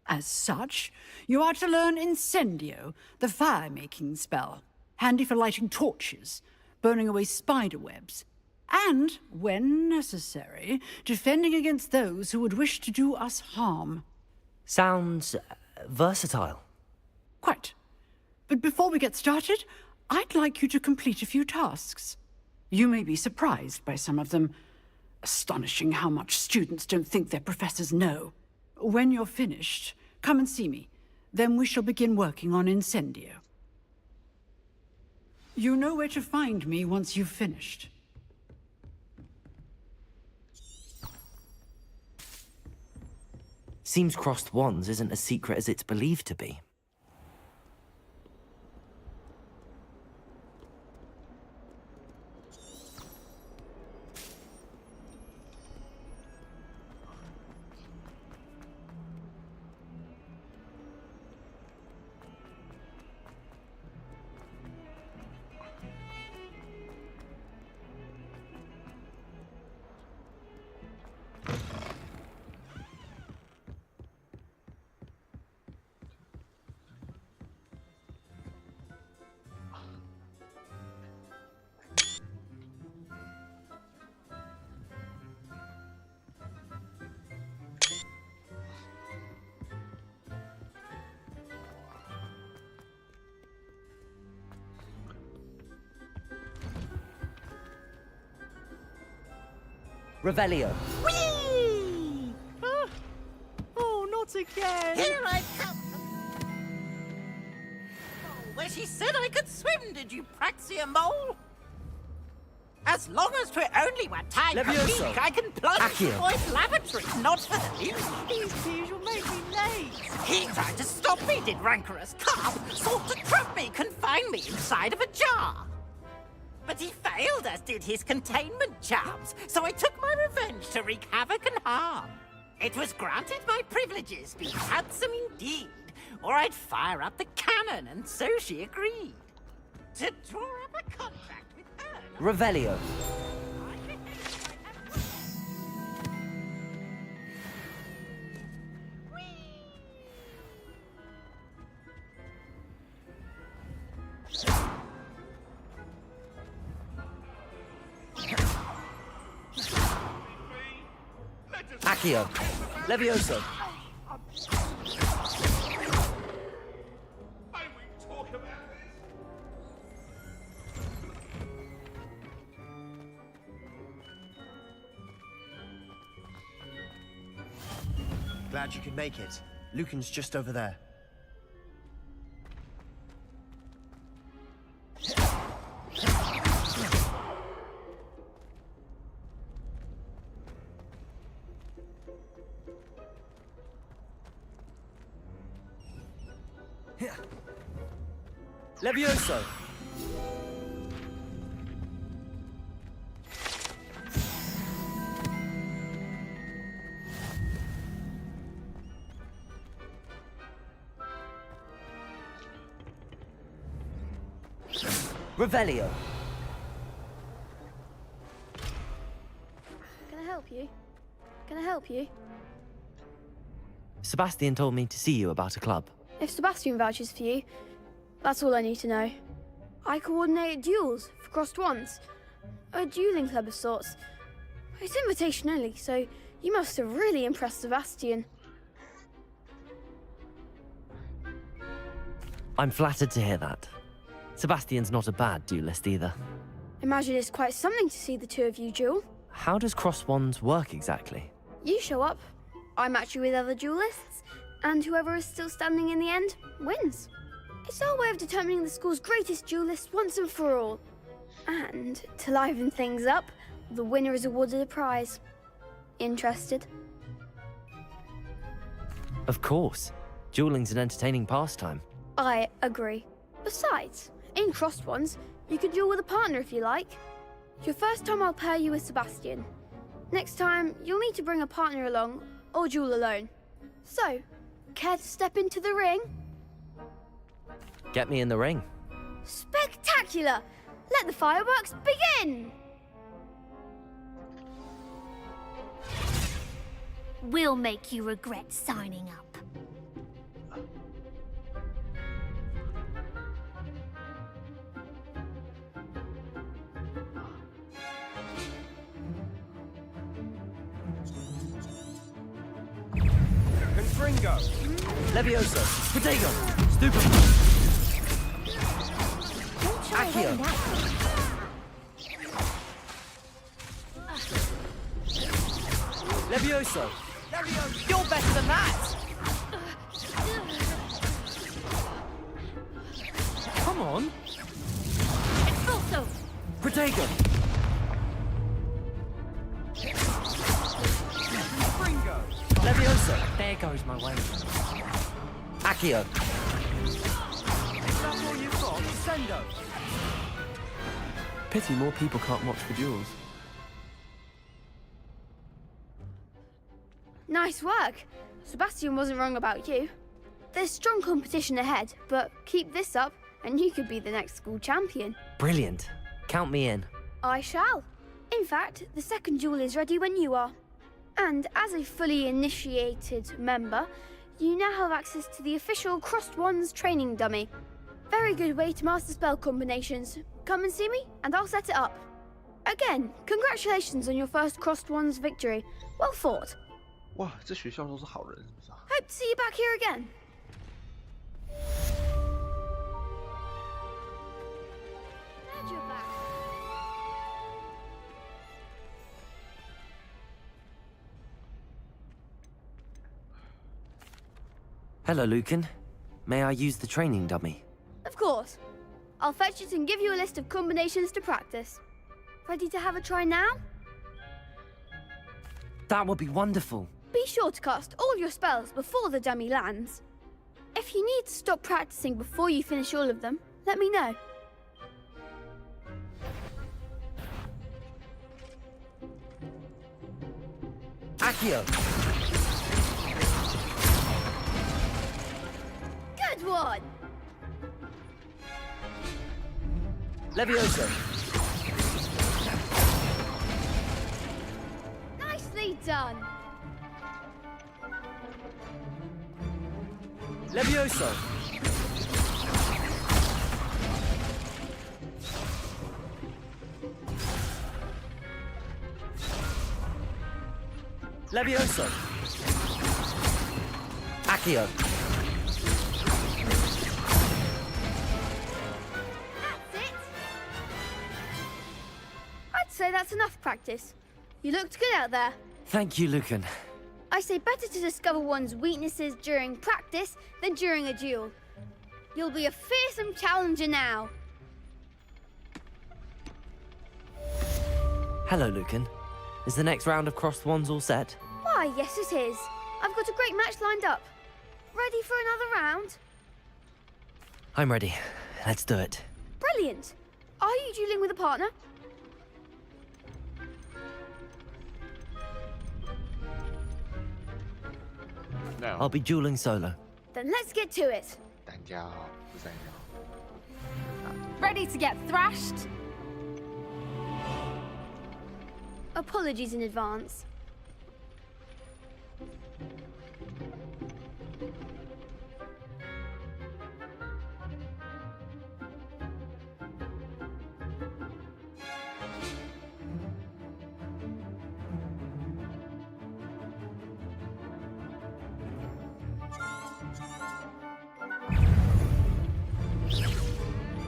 Q: As such, you are to learn Incendio, the fire-making spell, handy for lighting torches, burning away spider webs, and, when necessary, defending against those who would wish to do us harm.
A: Sounds versatile.
Q: Quite. But before we get started, I'd like you to complete a few tasks. You may be surprised by some of them. Astonishing how much students don't think their professors know. When you're finished, come and see me. Then we shall begin working on Incendio. You know where to find me once you've finished.
A: Seems crossed wands isn't as secret as it's believed to be.
P: Revelio.
R: Whee! Oh, not again!
S: Here I come! Oh, where she said I could swim, did you praxia mole? As long as 'twere only my time
P: Levioso.
S: I can plunge
P: Accio.
S: the boy's lavatory, not for the
R: These two will make me late!
S: He tried to stop me, did rancorous carp, sought to trap me, confine me inside of a jar. But he failed, as did his containment charms, so I took my revenge to wreak havoc and harm. It was granted my privileges be handsome indeed, or I'd fire up the cannon, and so she agreed. To draw up a contract with her...
P: Revelio. Accio. Levioso.
T: Glad you could make it. Lucan's just over there.
P: Levioso. Revelio.
U: Can I help you? Can I help you?
A: Sebastian told me to see you about a club.
U: If Sebastian vouches for you, that's all I need to know. I coordinate duels for crossed wands. A dueling club of sorts. It's invitation only, so you must have really impressed Sebastian.
A: I'm flattered to hear that. Sebastian's not a bad duelist either.
U: Imagine it's quite something to see the two of you duel.
A: How does cross wands work exactly?
U: You show up, I match you with other duelists, and whoever is still standing in the end wins. It's our way of determining the school's greatest duelist once and for all. And, to liven things up, the winner is awarded a prize. Interested?
A: Of course. Dueling's an entertaining pastime.
U: I agree. Besides, in crossed ones, you can duel with a partner if you like. Your first time I'll pair you with Sebastian. Next time, you'll need to bring a partner along, or duel alone. So, care to step into the ring?
A: Get me in the ring.
U: Spectacular! Let the fireworks begin!
C: We'll make you regret signing up.
P: Confringo! Levioso! Protego! Stupid! Accio! Levioso!
R: Levioso, you're better than that!
P: Come on!
C: Expulso!
P: Protego!
R: Confringo!
P: Levioso! There goes my way. Accio!
R: That's all you've got? Sendo!
J: Pity more people can't watch the duels.
U: Nice work. Sebastian wasn't wrong about you. There's strong competition ahead, but keep this up and you could be the next school champion.
A: Brilliant. Count me in.
U: I shall. In fact, the second duel is ready when you are. And as a fully initiated member, you now have access to the official Crossed Wands training dummy. Very good way to master spell combinations. Come and see me and I'll set it up. Again, congratulations on your first Crossed Wands victory. Well fought.
K: 哇，这学校都是好人，是不是啊？
U: Hope to see you back here again. Glad you're back.
A: Hello, Lucan. May I use the training dummy?
U: Of course. I'll fetch it and give you a list of combinations to practice. Ready to have a try now?
A: That would be wonderful.
U: Be sure to cast all your spells before the dummy lands. If you need to stop practicing before you finish all of them, let me know.
P: Accio!
U: Good one!
P: Levioso!
U: Nicely done!
P: Levioso! Levioso! Accio!
U: That's it! I'd say that's enough practice. You looked good out there.
A: Thank you, Lucan.
U: I say better to discover one's weaknesses during practice than during a duel. You'll be a fearsome challenger now.
A: Hello, Lucan. Is the next round of Crossed Wands all set?
U: Why, yes it is. I've got a great match lined up. Ready for another round?
A: I'm ready. Let's do it.
U: Brilliant. Are you dueling with a partner?
K: No.
A: I'll be dueling solo.
U: Then let's get to it.
K: 单挑不单挑。
U: Ready to get thrashed? Apologies in advance.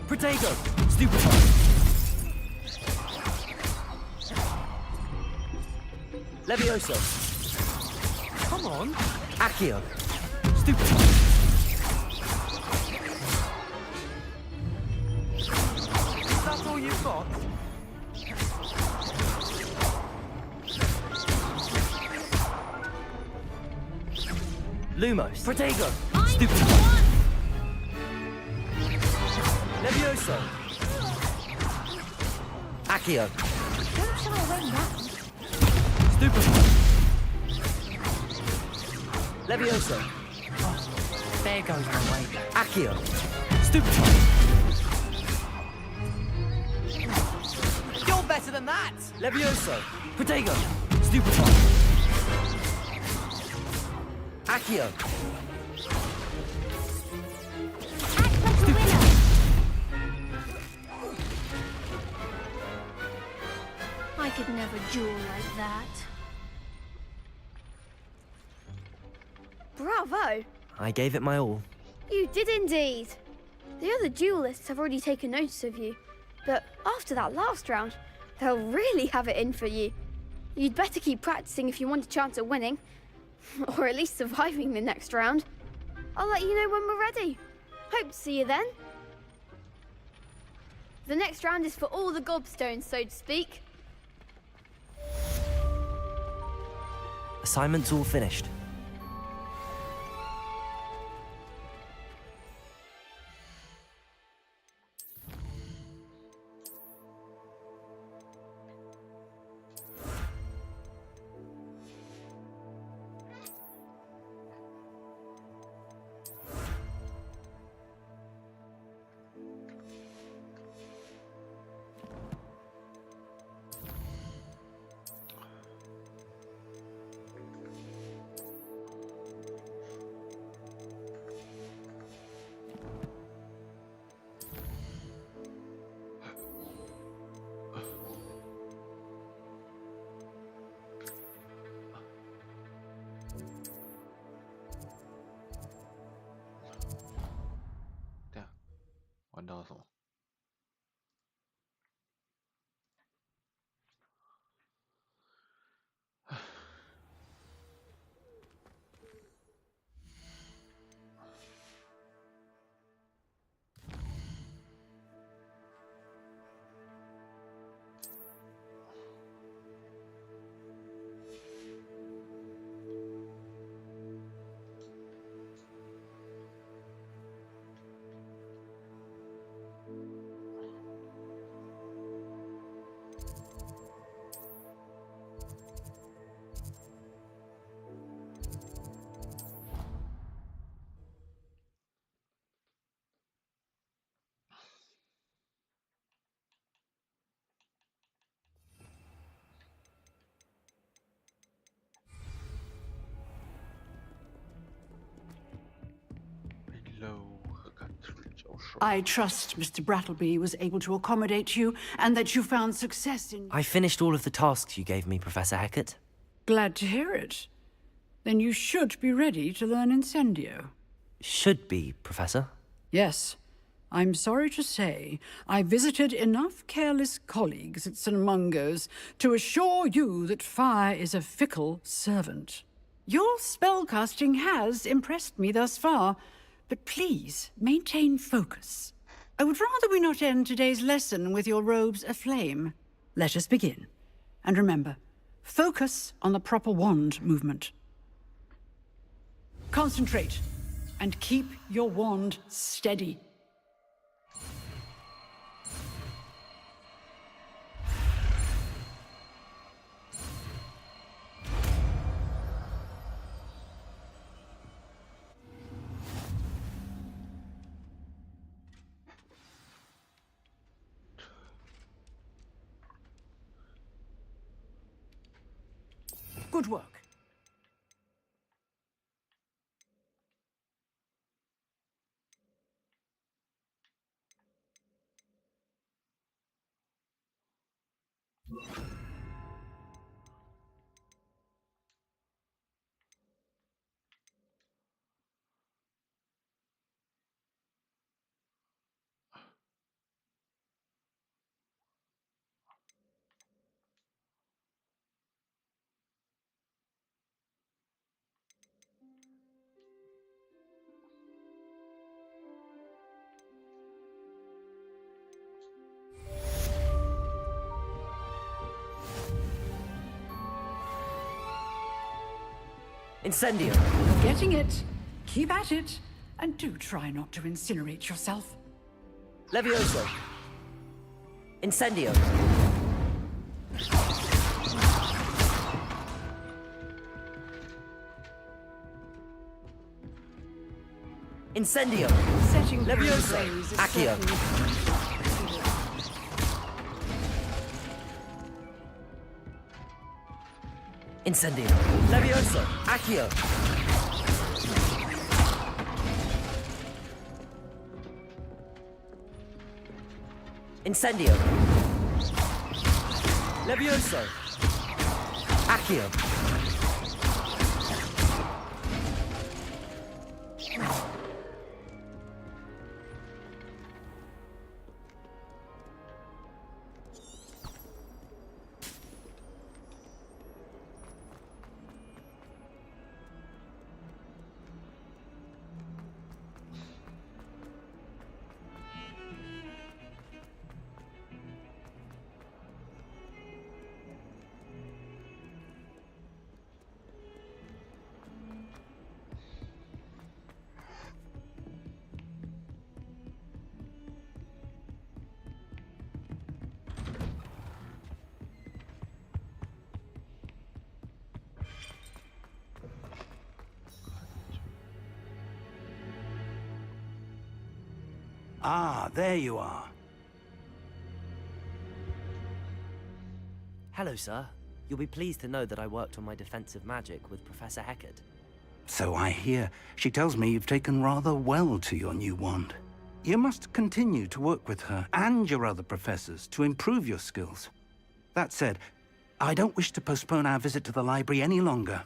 P: Protego! Stupefy! Levioso! Come on! Accio! Stupefy! That's all you've got?
A: Lumos.
P: Protego! Stupefy! Levioso! Accio!
C: Don't shy away now.
P: Stupefy! Levioso!
A: There goes my way.
P: Accio! Stupefy!
R: better than that!
A: Levioso! Protego! Stupefy! Accio!
U: I could never duel like that. Bravo!
A: I gave it my all.
U: You did indeed. The other duelists have already taken notice of you, but after that last round, they'll really have it in for you. You'd better keep practicing if you want a chance at winning, or at least surviving the next round. I'll let you know when we're ready. Hope to see you then. The next round is for all the gobstones, so to speak.
A: Assignment's all finished.
K: 玩到什么？I
Q: trust Mr. Brattleby was able to accommodate you and that you found success in...
A: I finished all of the tasks you gave me, Professor Hecat.
Q: Glad to hear it. Then you should be ready to learn Incendio.
A: Should be, Professor.
Q: Yes. I'm sorry to say, I visited enough careless colleagues at St. Mungo's to assure you that fire is a fickle servant. Your spellcasting has impressed me thus far, but please maintain focus. I would rather we not end today's lesson with your robes aflame. Let us begin. And remember, focus on the proper wand movement. Concentrate, and keep your wand steady. Good work.
A: Incendio!
Q: You're getting it. Keep at it. And do try not to incinerate yourself.
A: Levioso! Incendio! Incendio!
Q: Setting
A: Levioso! Accio! Incendio. Levioso. Accio. Incendio. Levioso. Accio.
O: Ah, there you are.
A: Hello, sir. You'll be pleased to know that I worked on my defensive magic with Professor Heckard.
O: So I hear. She tells me you've taken rather well to your new wand. You must continue to work with her and your other professors to improve your skills. That said, I don't wish to postpone our visit to the library any longer.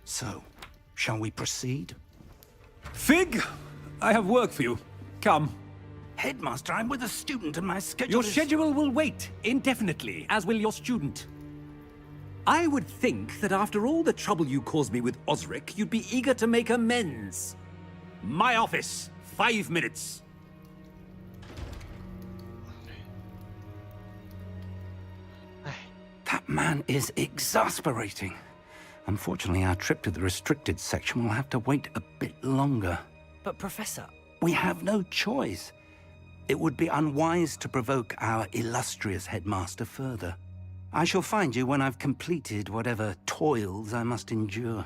O: So, shall we proceed?
I: Fig! I have work for you. Come.
O: Headmaster, I'm with a student and my schedule
I: Your
O: is...
I: schedule will wait indefinitely, as will your student. I would think that after all the trouble you caused me with Osric, you'd be eager to make amends. My office. 5 minutes.
O: That man is exasperating. Unfortunately, our trip to the restricted section will have to wait a bit longer.
A: But, Professor...
O: We have no choice. It would be unwise to provoke our illustrious headmaster further. I shall find you when I've completed whatever toils I must endure.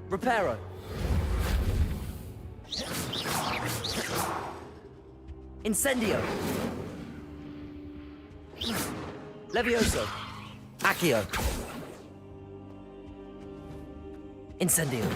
A: Reparo. Incendio. Levioso. Accio. Incendio.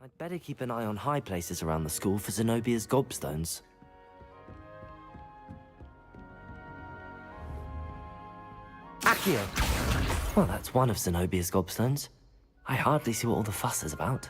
A: I'd better keep an eye on high places around the school for Zenobia's gobstones. Accio! Well, that's one of Zenobia's gobstones. I hardly see what all the fuss is about.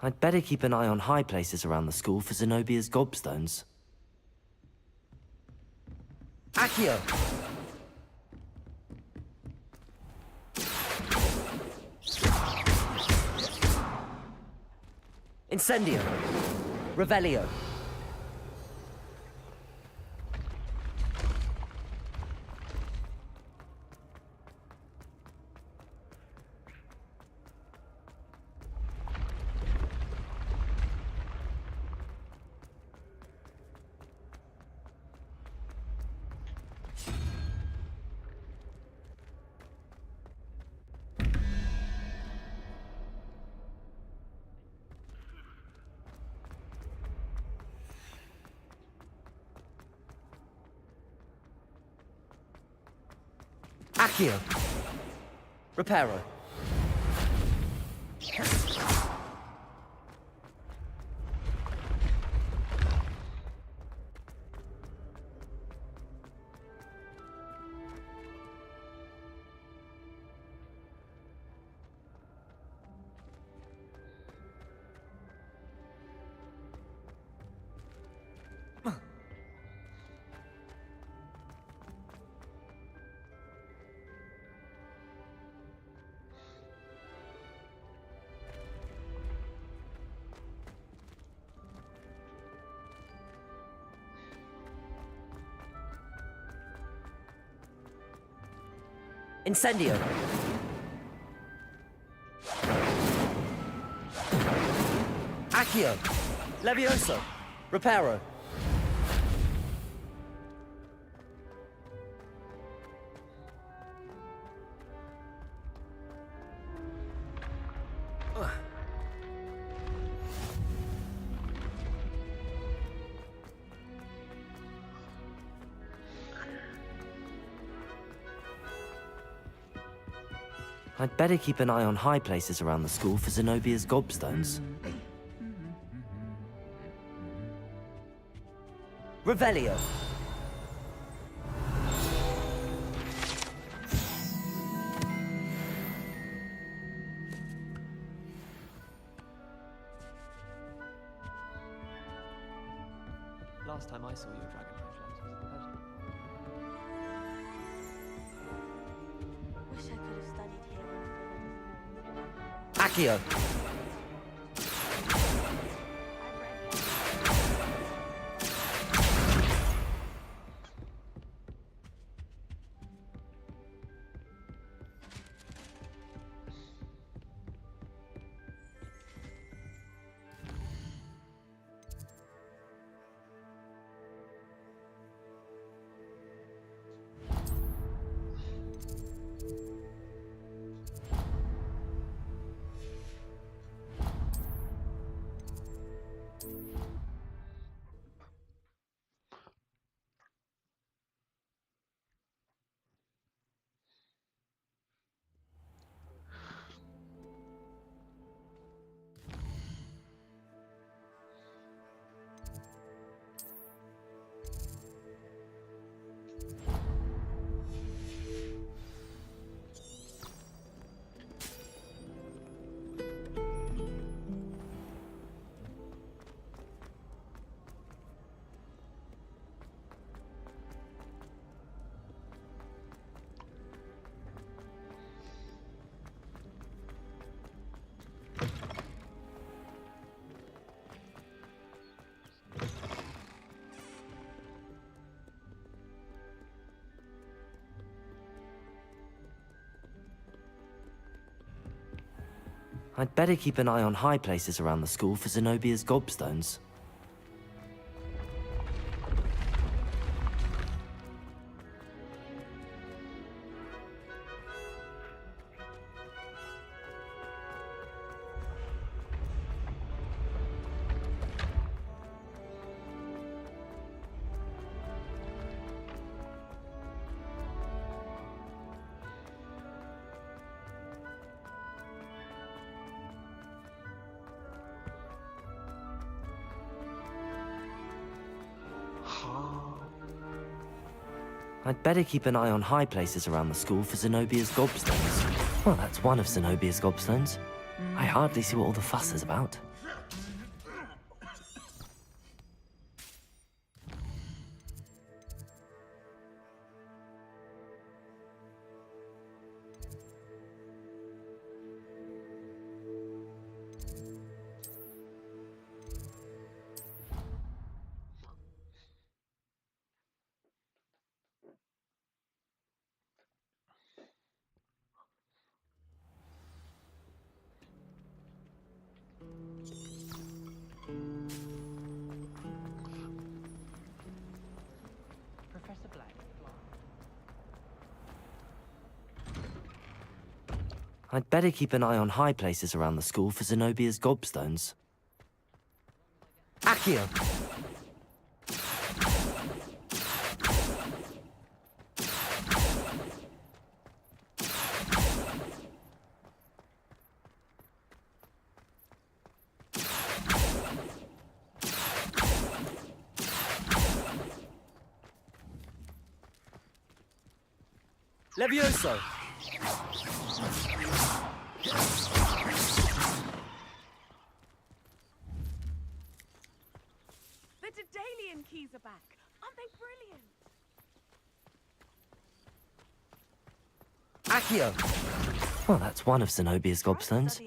A: I'd better keep an eye on high places around the school for Zenobia's gobstones. Accio! Incendio! Revelio! Accio! Reparo! Incendio! Accio! Levioso! Reparo! I'd better keep an eye on high places around the school for Zenobia's gobstones. Revelio!
J: Last time I saw you, Dragon Reflex.
H: Wish I could have studied here.
A: Accio! I'd better keep an eye on high places around the school for Zenobia's gobstones. I'd better keep an eye on high places around the school for Zenobia's gobstones. Well, that's one of Zenobia's gobstones. I hardly see what all the fuss is about.
N: Professor Black.
A: I'd better keep an eye on high places around the school for Zenobia's gobstones. Accio!
R: Levioso!
H: The Daedalian keys are back. Aren't they brilliant?
A: Accio! Well, that's one of Zenobia's gobstones.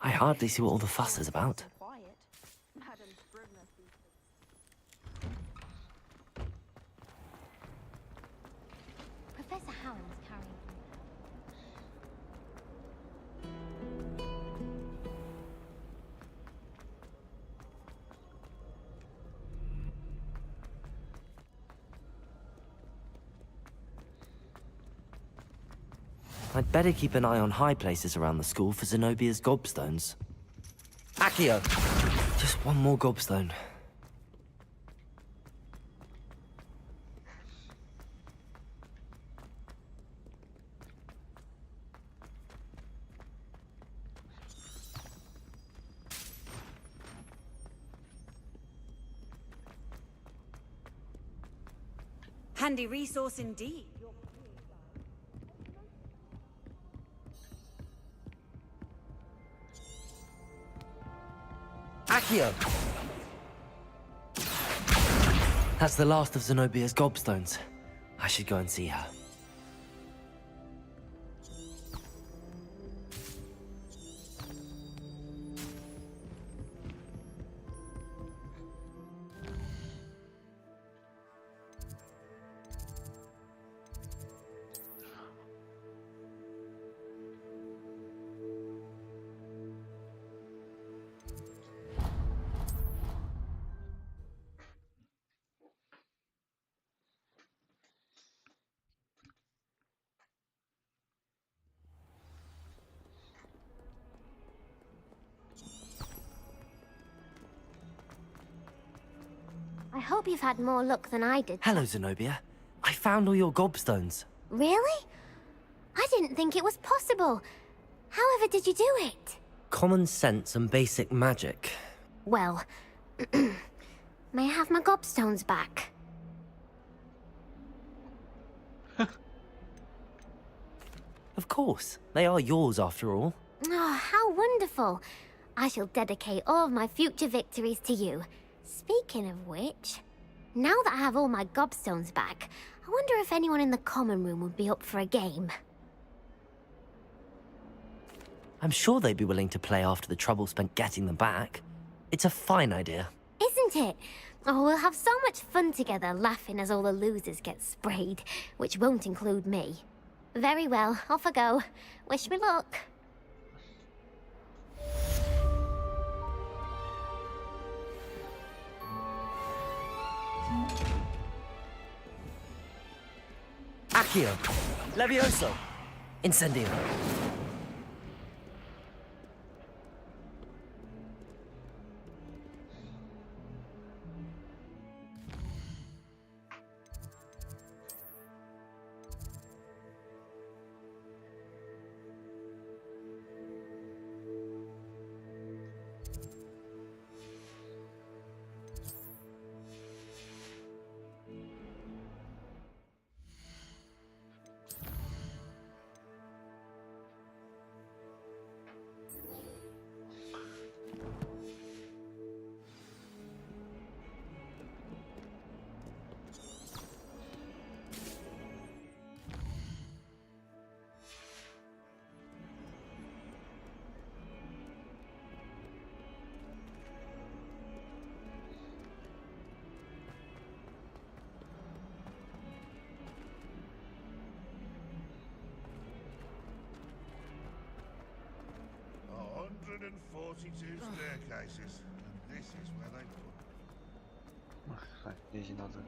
A: I hardly see what all the fuss is about.
C: Professor Howard was carrying
A: I'd better keep an eye on high places around the school for Zenobia's gobstones. Accio! Just one more gobstone.
E: Handy resource indeed.
A: Accio! That's the last of Zenobia's gobstones. I should go and see her.
C: I hope you've had more luck than I did.
A: Hello, Zenobia. I found all your gobstones.
C: Really? I didn't think it was possible. However did you do it?
A: Common sense and basic magic.
C: Well, may I have my gobstones back?
A: Of course. They are yours, after all.
C: Oh, how wonderful. I shall dedicate all of my future victories to you. Speaking of which, now that I have all my gobstones back, I wonder if anyone in the common room would be up for a game.
A: I'm sure they'd be willing to play after the trouble spent getting them back. It's a fine idea.
C: Isn't it? Oh, we'll have so much fun together, laughing as all the losers get sprayed, which won't include me. Very well, off I go. Wish me luck.
A: Accio! Levioso! Incendio!
F: 42 staircases, and this is where they put them.
K: 来，练习到这里。